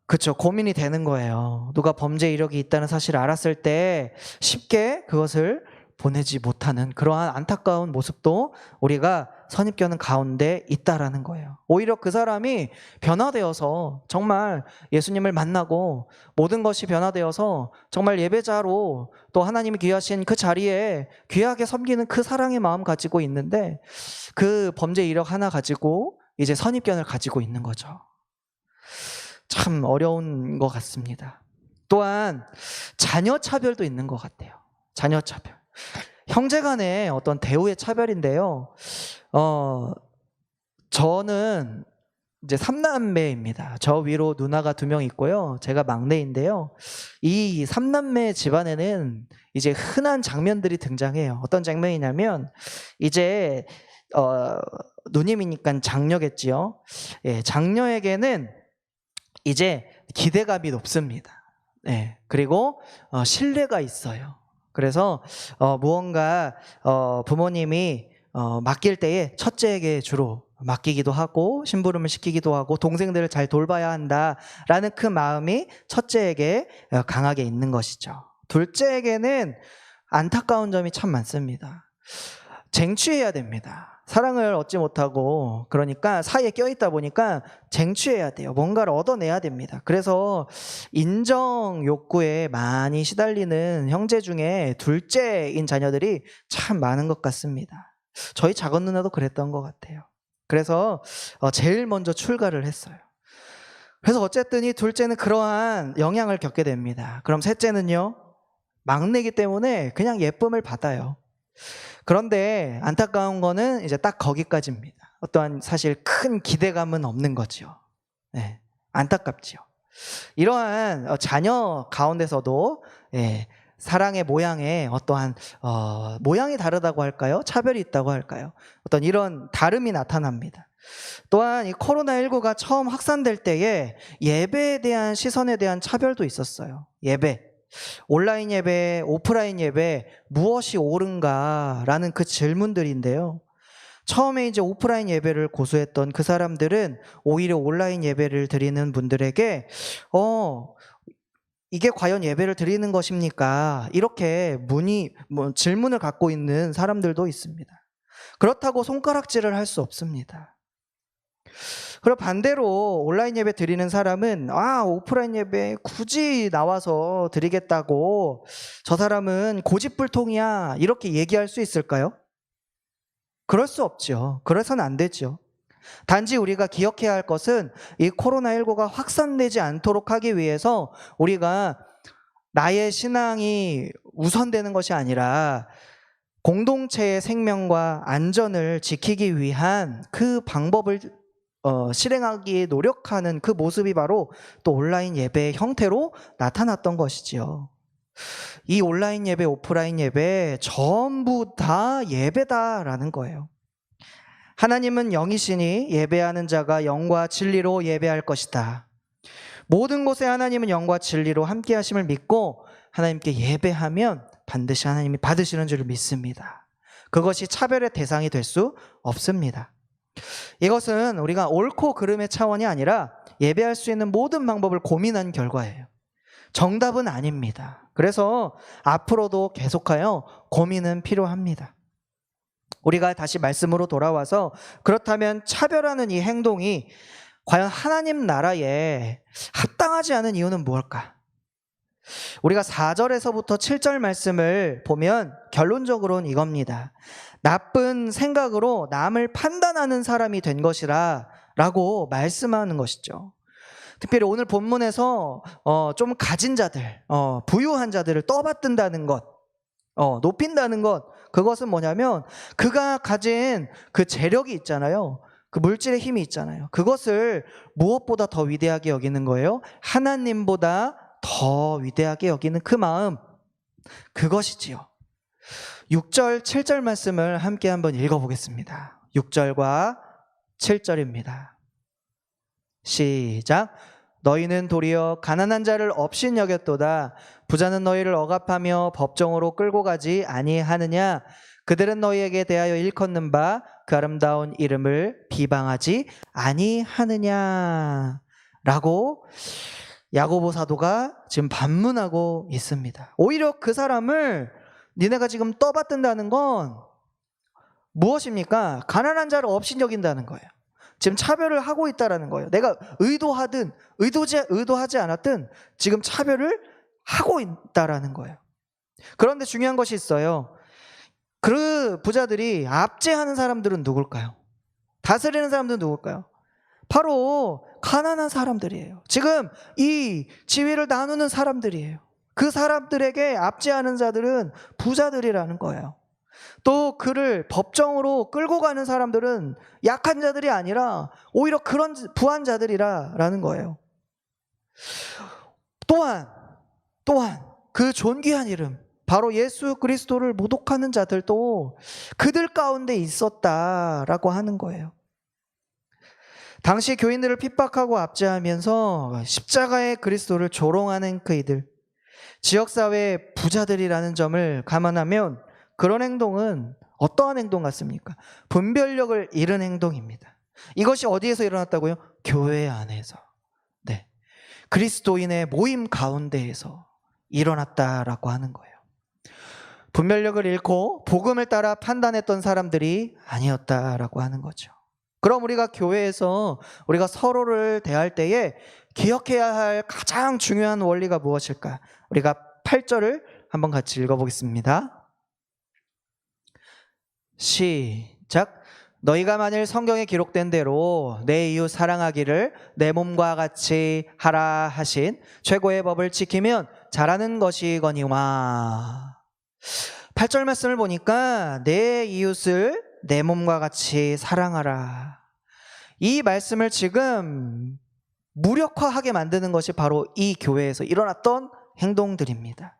그렇죠. 고민이 되는 거예요. 누가 범죄 이력이 있다는 사실을 알았을 때 쉽게 그것을 보내지 못하는 그러한 안타까운 모습도 우리가 선입견은 가운데 있다라는 거예요. 오히려 그 사람이 변화되어서 정말 예수님을 만나고 모든 것이 변화되어서 정말 예배자로 또 하나님이 귀하신 그 자리에 귀하게 섬기는 그 사랑의 마음 가지고 있는데, 그 범죄 이력 하나 가지고 이제 선입견을 가지고 있는 거죠. 참 어려운 것 같습니다. 또한 자녀 차별도 있는 것 같아요. 자녀 차별. 형제 간의 어떤 대우의 차별인데요. 저는 이제 3남매입니다. 저 위로 누나가 2명 있고요. 제가 막내인데요. 이 3남매 집안에는 이제 흔한 장면들이 등장해요. 어떤 장면이냐면, 이제 누님이니까 장녀겠지요. 예, 장녀에게는 이제 기대감이 높습니다. 예, 그리고 신뢰가 있어요. 그래서 무언가 부모님이 맡길 때에 첫째에게 주로 맡기기도 하고 심부름을 시키기도 하고 동생들을 잘 돌봐야 한다라는 그 마음이 첫째에게 강하게 있는 것이죠. 둘째에게는 안타까운 점이 참 많습니다. 쟁취해야 됩니다. 사랑을 얻지 못하고 그러니까 사이에 껴있다 보니까 쟁취해야 돼요. 뭔가를 얻어내야 됩니다. 그래서 인정 욕구에 많이 시달리는 형제 중에 둘째인 자녀들이 참 많은 것 같습니다. 저희 작은 누나도 그랬던 것 같아요. 그래서 제일 먼저 출가를 했어요. 그래서 어쨌든 이 둘째는 그러한 영향을 겪게 됩니다. 그럼 셋째는요? 막내이기 때문에 그냥 예쁨을 받아요. 그런데 안타까운 거는 이제 딱 거기까지입니다. 어떠한 사실 큰 기대감은 없는 거죠. 네, 안타깝지요. 이러한 자녀 가운데서도 사랑의 모양에 어떠한 모양이 다르다고 할까요? 차별이 있다고 할까요? 어떤 이런 다름이 나타납니다. 또한 이 코로나19가 처음 확산될 때에 예배에 대한 시선에 대한 차별도 있었어요. 예배. 온라인 예배, 오프라인 예배, 무엇이 옳은가라는 그 질문들인데요. 처음에 이제 오프라인 예배를 고수했던 그 사람들은 오히려 온라인 예배를 드리는 분들에게 이게 과연 예배를 드리는 것입니까? 이렇게 질문을 갖고 있는 사람들도 있습니다. 그렇다고 손가락질을 할 수 없습니다. 그리고 반대로 온라인 예배 드리는 사람은 오프라인 예배 굳이 나와서 드리겠다고 저 사람은 고집불통이야 이렇게 얘기할 수 있을까요? 그럴 수 없죠. 그래서는 안 되죠. 단지 우리가 기억해야 할 것은 이 코로나19가 확산되지 않도록 하기 위해서 우리가 나의 신앙이 우선되는 것이 아니라 공동체의 생명과 안전을 지키기 위한 그 방법을 실행하기에 노력하는 그 모습이 바로 또 온라인 예배의 형태로 나타났던 것이지요. 이 온라인 예배, 오프라인 예배 전부 다 예배다라는 거예요. 하나님은 영이시니 예배하는 자가 영과 진리로 예배할 것이다. 모든 곳에 하나님은 영과 진리로 함께 하심을 믿고 하나님께 예배하면 반드시 하나님이 받으시는 줄 믿습니다. 그것이 차별의 대상이 될 수 없습니다. 이것은 우리가 옳고 그름의 차원이 아니라 예배할 수 있는 모든 방법을 고민한 결과예요. 정답은 아닙니다. 그래서 앞으로도 계속하여 고민은 필요합니다. 우리가 다시 말씀으로 돌아와서 그렇다면 차별하는 이 행동이 과연 하나님 나라에 합당하지 않은 이유는 무엇일까? 우리가 4절에서부터 7절 말씀을 보면 결론적으로는 이겁니다. 나쁜 생각으로 남을 판단하는 사람이 된 것이라 라고 말씀하는 것이죠. 특별히 오늘 본문에서 좀 가진 자들, 부유한 자들을 떠받든다는 것, 높인다는 것, 그것은 뭐냐면 그가 가진 그 재력이 있잖아요. 그 물질의 힘이 있잖아요. 그것을 무엇보다 더 위대하게 여기는 거예요. 하나님보다 더 위대하게 여기는 그 마음, 그것이지요. 6절, 7절 말씀을 함께 한번 읽어보겠습니다. 6절과 7절입니다. 시작. 너희는 도리어 가난한 자를 업신 여겼도다. 부자는 너희를 억압하며 법정으로 끌고 가지 아니하느냐. 그들은 너희에게 대하여 일컫는 바 그 아름다운 이름을 비방하지 아니하느냐 라고 야고보 사도가 지금 반문하고 있습니다. 오히려 그 사람을 니네가 지금 떠받든다는 건 무엇입니까? 가난한 자를 업신 여긴다는 거예요. 지금 차별을 하고 있다는 거예요. 내가 의도하든 의도하지 않았든 지금 차별을 하고 있다는 거예요. 그런데 중요한 것이 있어요. 그 부자들이 압제하는 사람들은 누굴까요? 다스리는 사람들은 누굴까요? 바로 가난한 사람들이에요. 지금 이 지위를 나누는 사람들이에요. 그 사람들에게 압제하는 자들은 부자들이라는 거예요. 또 그를 법정으로 끌고 가는 사람들은 약한 자들이 아니라 오히려 그런 부한 자들이라는 거예요. 또한 그 존귀한 이름, 바로 예수 그리스도를 모독하는 자들도 그들 가운데 있었다라고 하는 거예요. 당시 교인들을 핍박하고 압제하면서 십자가의 그리스도를 조롱하는 그이들, 지역사회의 부자들이라는 점을 감안하면 그런 행동은 어떠한 행동 같습니까? 분별력을 잃은 행동입니다. 이것이 어디에서 일어났다고요? 교회 안에서. 네. 그리스도인의 모임 가운데에서 일어났다라고 하는 거예요. 분별력을 잃고 복음을 따라 판단했던 사람들이 아니었다라고 하는 거죠. 그럼 우리가 교회에서 우리가 서로를 대할 때에 기억해야 할 가장 중요한 원리가 무엇일까? 우리가 8절을 한번 같이 읽어보겠습니다. 시작. 너희가 만일 성경에 기록된 대로 내 이웃 사랑하기를 내 몸과 같이 하라 하신 최고의 법을 지키면 잘하는 것이거니와. 8절 말씀을 보니까 내 이웃을 내 몸과 같이 사랑하라. 이 말씀을 지금 무력화하게 만드는 것이 바로 이 교회에서 일어났던 행동들입니다.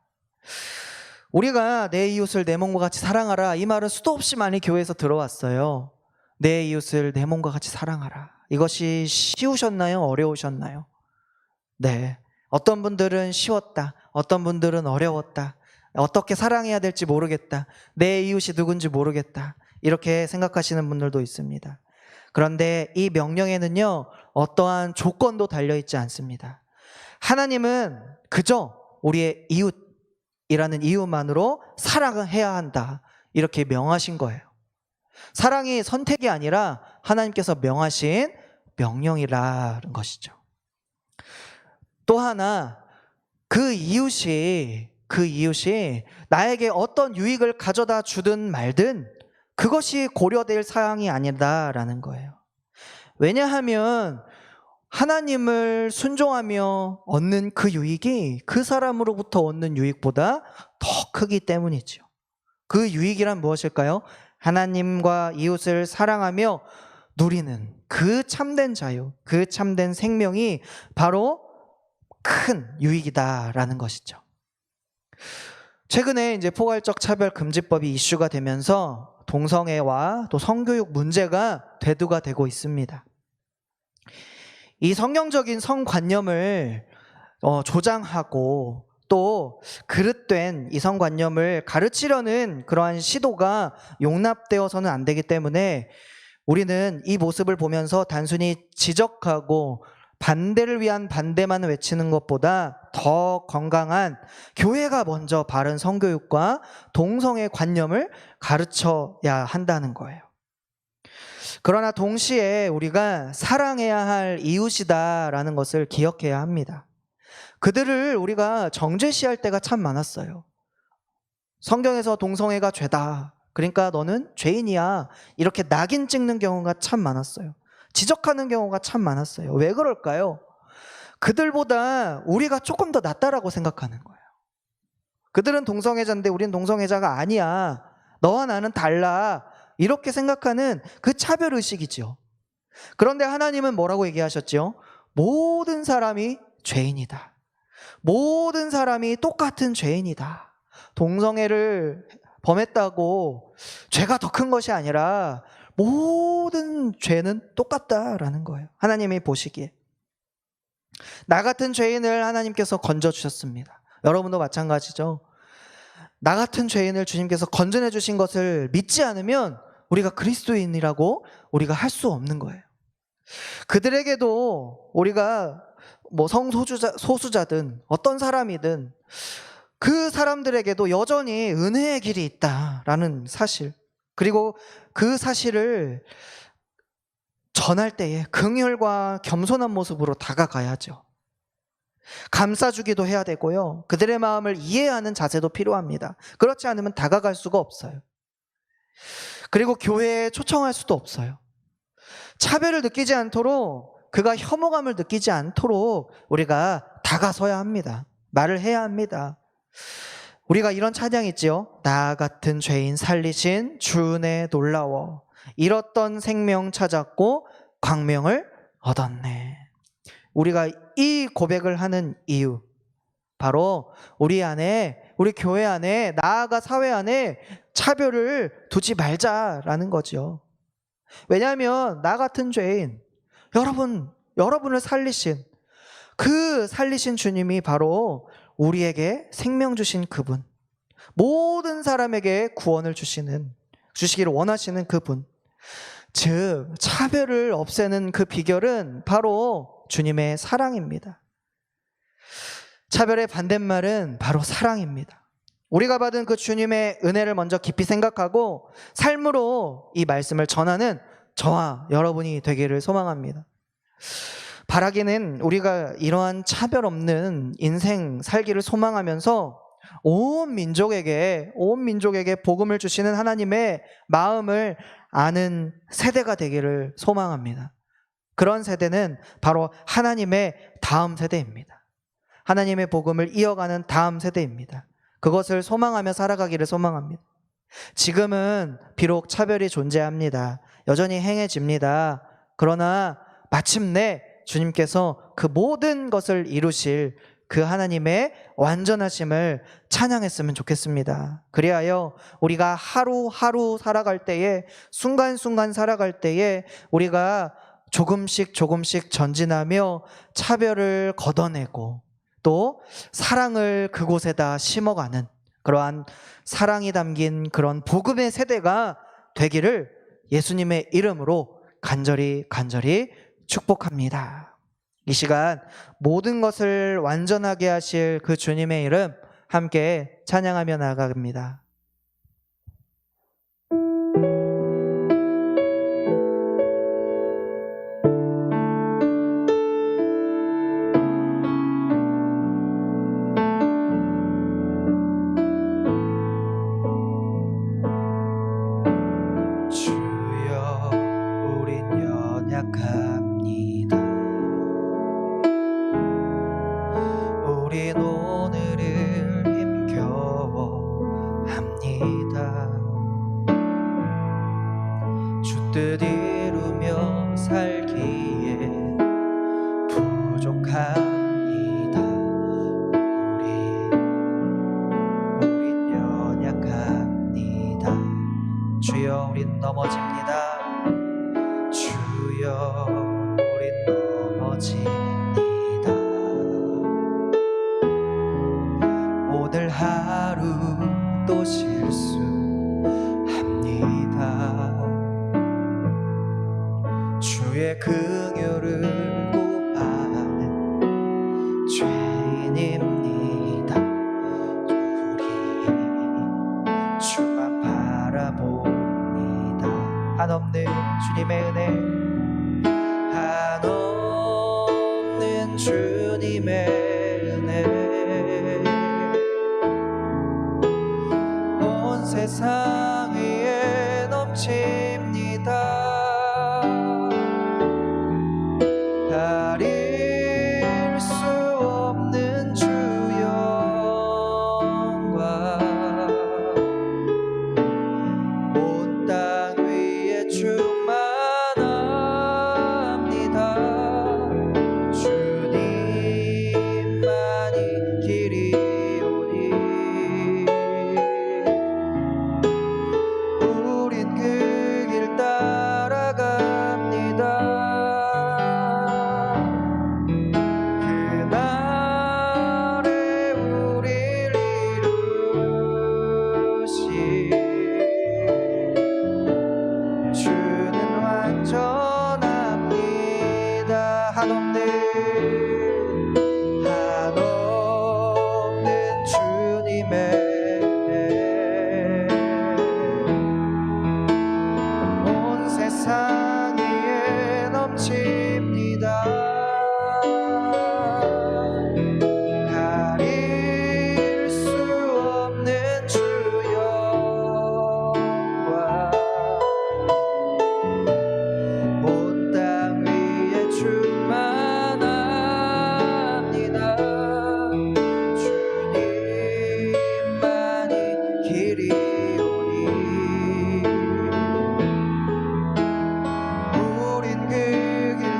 우리가 내 이웃을 내 몸과 같이 사랑하라, 이 말은 수도 없이 많이 교회에서 들어왔어요. 내 이웃을 내 몸과 같이 사랑하라. 이것이 쉬우셨나요? 어려우셨나요? 네. 어떤 분들은 쉬웠다. 어떤 분들은 어려웠다. 어떻게 사랑해야 될지 모르겠다. 내 이웃이 누군지 모르겠다. 이렇게 생각하시는 분들도 있습니다. 그런데 이 명령에는요, 어떠한 조건도 달려있지 않습니다. 하나님은 그저 우리의 이웃이라는 이유만으로 사랑해야 한다, 이렇게 명하신 거예요. 사랑이 선택이 아니라 하나님께서 명하신 명령이라는 것이죠. 또 하나, 그 이웃이 나에게 어떤 유익을 가져다 주든 말든 그것이 고려될 사항이 아니다라는 거예요. 왜냐하면 하나님을 순종하며 얻는 그 유익이 그 사람으로부터 얻는 유익보다 더 크기 때문이죠. 그 유익이란 무엇일까요? 하나님과 이웃을 사랑하며 누리는 그 참된 자유, 그 참된 생명이 바로 큰 유익이다라는 것이죠. 최근에 이제 포괄적 차별 금지법이 이슈가 되면서 동성애와 또 성교육 문제가 대두가 되고 있습니다. 이 성경적인 성관념을 조장하고 또 그릇된 이 성관념을 가르치려는 그러한 시도가 용납되어서는 안 되기 때문에 우리는 이 모습을 보면서 단순히 지적하고 반대를 위한 반대만 외치는 것보다 더 건강한 교회가 먼저 바른 성교육과 동성애 관념을 가르쳐야 한다는 거예요. 그러나 동시에 우리가 사랑해야 할 이웃이다라는 것을 기억해야 합니다. 그들을 우리가 정죄시할 때가 참 많았어요. 성경에서 동성애가 죄다, 그러니까 너는 죄인이야, 이렇게 낙인 찍는 경우가 참 많았어요. 지적하는 경우가 참 많았어요. 왜 그럴까요? 그들보다 우리가 조금 더 낫다라고 생각하는 거예요. 그들은 동성애자인데 우리는 동성애자가 아니야, 너와 나는 달라, 이렇게 생각하는 그 차별의식이죠. 그런데 하나님은 뭐라고 얘기하셨죠? 모든 사람이 죄인이다. 모든 사람이 똑같은 죄인이다. 동성애를 범했다고 죄가 더 큰 것이 아니라 모든 죄는 똑같다라는 거예요. 하나님이 보시기에. 나 같은 죄인을 하나님께서 건져주셨습니다. 여러분도 마찬가지죠. 나 같은 죄인을 주님께서 건져내 주신 것을 믿지 않으면 우리가 그리스도인이라고 우리가 할 수 없는 거예요. 그들에게도 우리가 뭐 소수자든 어떤 사람이든 그 사람들에게도 여전히 은혜의 길이 있다라는 사실, 그리고 그 사실을 전할 때에 긍휼과 겸손한 모습으로 다가가야죠. 감싸주기도 해야 되고요. 그들의 마음을 이해하는 자세도 필요합니다. 그렇지 않으면 다가갈 수가 없어요. 그리고 교회에 초청할 수도 없어요. 차별을 느끼지 않도록, 그가 혐오감을 느끼지 않도록 우리가 다가서야 합니다. 말을 해야 합니다. 우리가 이런 찬양이 있지요. 나 같은 죄인 살리신 주 은혜 놀라워, 잃었던 생명 찾았고 광명을 얻었네. 우리가 이 고백을 하는 이유, 바로 우리 안에, 우리 교회 안에, 나아가 사회 안에 차별을 두지 말자라는 거죠. 왜냐하면 나 같은 죄인, 여러분을 살리신 그 살리신 주님이 바로 우리에게 생명 주신 그분, 모든 사람에게 구원을 주시기를 원하시는 그분, 즉 차별을 없애는 그 비결은 바로 주님의 사랑입니다. 차별의 반대말은 바로 사랑입니다. 우리가 받은 그 주님의 은혜를 먼저 깊이 생각하고 삶으로 이 말씀을 전하는 저와 여러분이 되기를 소망합니다. 바라기는 우리가 이러한 차별 없는 인생 살기를 소망하면서 온 민족에게 복음을 주시는 하나님의 마음을 아는 세대가 되기를 소망합니다. 그런 세대는 바로 하나님의 다음 세대입니다. 하나님의 복음을 이어가는 다음 세대입니다. 그것을 소망하며 살아가기를 소망합니다. 지금은 비록 차별이 존재합니다. 여전히 행해집니다. 그러나 마침내 주님께서 그 모든 것을 이루실 그 하나님의 완전하심을 찬양했으면 좋겠습니다. 그리하여 우리가 하루하루 살아갈 때에, 순간순간 살아갈 때에 우리가 조금씩 전진하며 차별을 걷어내고 또 사랑을 그곳에다 심어가는 그러한 사랑이 담긴 그런 복음의 세대가 되기를 예수님의 이름으로 간절히 축복합니다. 이 시간 모든 것을 완전하게 하실 그 주님의 이름 함께 찬양하며 나아갑니다. 주여 우린 연약합니다. 우린 오늘을 힘겨워합니다. 주뜻 이루며 살기에 부족합니다. 우린 연약합니다. 주여 우린 넘어집니다. 주여 우린 넘어집니다. 오늘 하루 또 실수합니다. 주의 긍휼을 구하는 죄인입니다. 우리 주만 바라봅니다. 한없는 주님의 은혜, 한없는 주님의 은혜, 온 세상 위에 넘칩니다. 가릴 수 없는 주 영광, 온 땅 위에 충만합니다. 주님만이 길이오니 우린 그 길 따라갑니다. 그날에 우릴 이루시 주는 완전합니다. 한없는 주님의 온 세상 위에 넘칩니다. 가릴 수 없는 주 영광, 온 땅 위에 충만합니다. 주님만이 길이오니 우린 그 길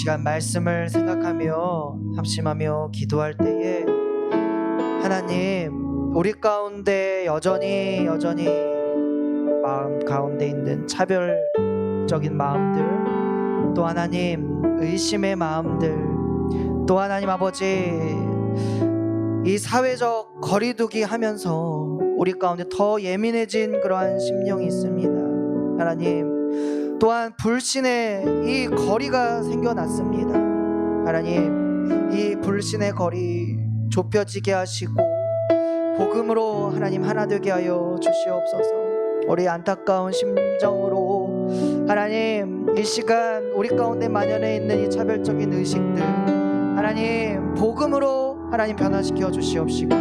시간 말씀을 생각하며 합심하며 기도할 때에 하나님, 우리 가운데 여전히 마음 가운데 있는 차별적인 마음들, 또 하나님 의심의 마음들, 또 하나님 아버지 이 사회적 거리두기 하면서 우리 가운데 더 예민해진 그러한 심령이 있습니다. 하나님, 또한 불신의 이 거리가 생겨났습니다. 하나님, 이 불신의 거리 좁혀지게 하시고 복음으로 하나님 하나 되게 하여 주시옵소서. 우리 안타까운 심정으로 하나님, 이 시간 우리 가운데 만연해 있는 이 차별적인 의식들 하나님 복음으로 하나님 변화시켜 주시옵시고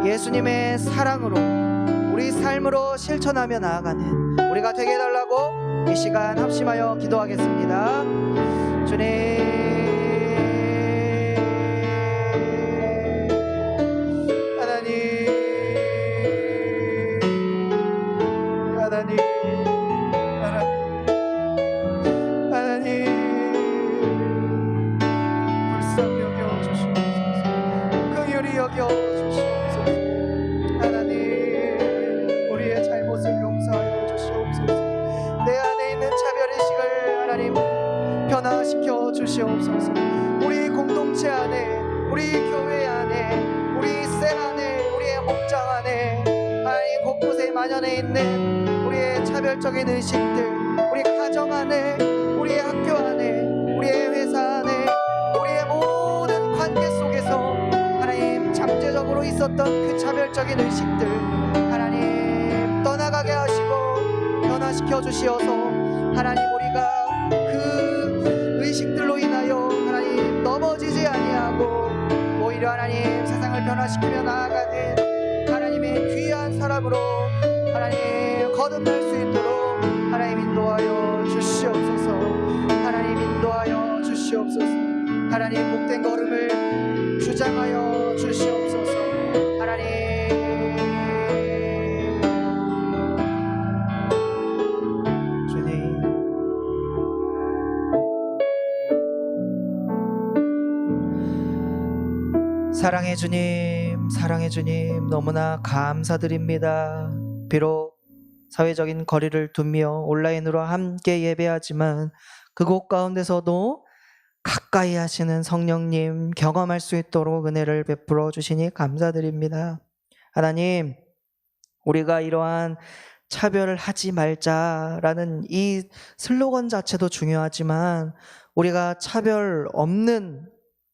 예수님의 사랑으로 우리 삶으로 실천하며 나아가는 우리가 되게 해달라고 이 시간 합심하여 기도하겠습니다. 주님, 불쌍히 여겨주시옵소서. 긍휼히 여겨주시옵소서. 하나님, 우리의 잘못을 용서하여 주시옵소서. 내 안에 있는 차별의식을 하나님 변화시켜 주시옵소서. 우리 공동체 안에, 우리 교회 안에, 우리 셀 안에, 우리의 목장 안에 하나님 곳곳에 만연해 있는 우리의 차별적인 의식들, 우리 가정 안에, 우리의 학교 안에, 우리의 회사 안에, 우리의 모든 관계 속에서 하나님 잠재적으로 있었던 그 차별적인 의식들 하나님 떠나가게 하시고 변화시켜 주시어서 하나님 우리가 그 의식들로 인하여 하나님 넘어지지 아니하고 오히려 하나님 세상을 변화시키며 나아가는 하나님의 귀한 사람으로 하나님 거듭날 수 있도록 하나님 인도하여 주시옵소서. 하나님 인도하여 주시옵소서. 하나님 복된 걸음을 주장하여 주시옵소서. 하나님 주님, 사랑의 주님, 사랑의 주님, 너무나 감사드립니다. 비록 사회적인 거리를 두며 온라인으로 함께 예배하지만 그곳 가운데서도 가까이 하시는 성령님 경험할 수 있도록 은혜를 베풀어 주시니 감사드립니다. 하나님, 우리가 이러한 차별을 하지 말자라는 이 슬로건 자체도 중요하지만 우리가 차별 없는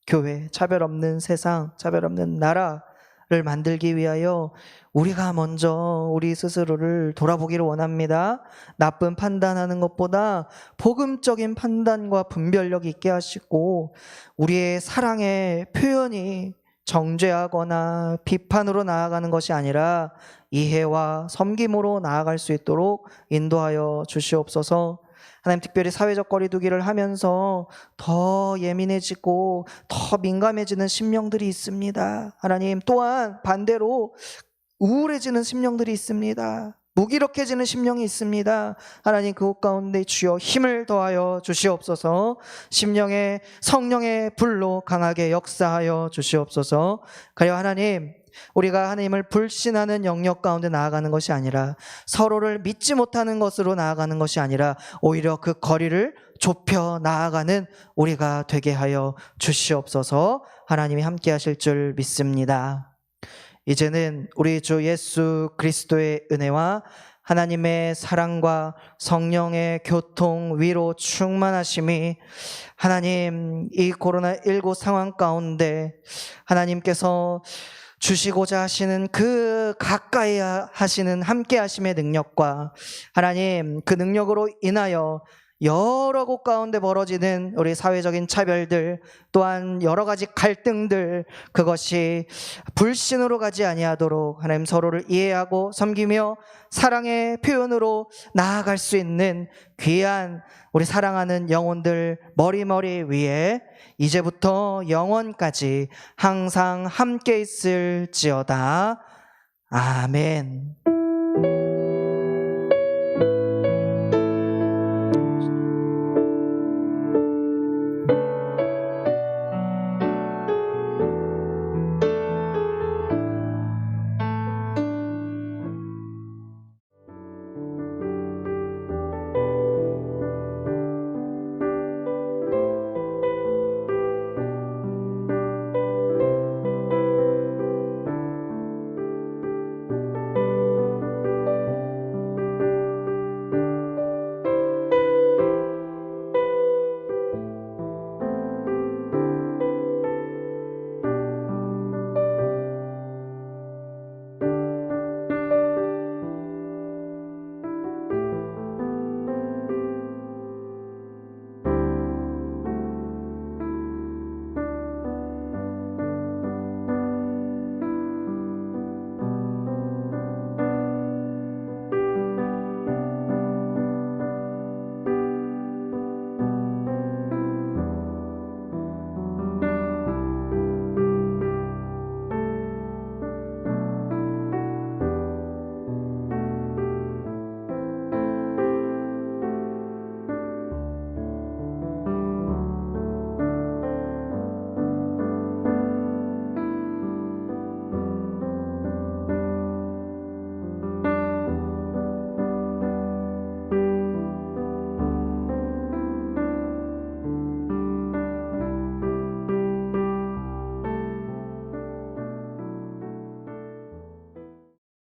교회, 차별 없는 세상, 차별 없는 나라를 만들기 위하여 우리가 먼저 우리 스스로를 돌아보기를 원합니다. 나쁜 판단하는 것보다 복음적인 판단과 분별력 있게 하시고 우리의 사랑의 표현이 정죄하거나 비판으로 나아가는 것이 아니라 이해와 섬김으로 나아갈 수 있도록 인도하여 주시옵소서. 하나님, 특별히 사회적 거리두기를 하면서 더 예민해지고 더 민감해지는 심령들이 있습니다. 하나님, 또한 반대로 우울해지는 심령들이 있습니다. 무기력해지는 심령이 있습니다. 하나님, 그곳 가운데 주여 힘을 더하여 주시옵소서. 심령의 성령의 불로 강하게 역사하여 주시옵소서. 가려 하나님, 우리가 하나님을 불신하는 영역 가운데 나아가는 것이 아니라 서로를 믿지 못하는 것으로 나아가는 것이 아니라 오히려 그 거리를 좁혀 나아가는 우리가 되게 하여 주시옵소서. 하나님이 함께 하실 줄 믿습니다. 이제는 우리 주 예수 그리스도의 은혜와 하나님의 사랑과 성령의 교통, 위로, 충만하심이 하나님 이 코로나19 상황 가운데 하나님께서 주시고자 하시는 그 가까이 하시는 함께 하심의 능력과 하나님 그 능력으로 인하여 여러 곳 가운데 벌어지는 우리 사회적인 차별들 또한 여러 가지 갈등들 그것이 불신으로 가지 아니하도록 하나님 서로를 이해하고 섬기며 사랑의 표현으로 나아갈 수 있는 귀한 우리 사랑하는 영혼들 머리머리 위에 이제부터 영원까지 항상 함께 있을지어다. 아멘.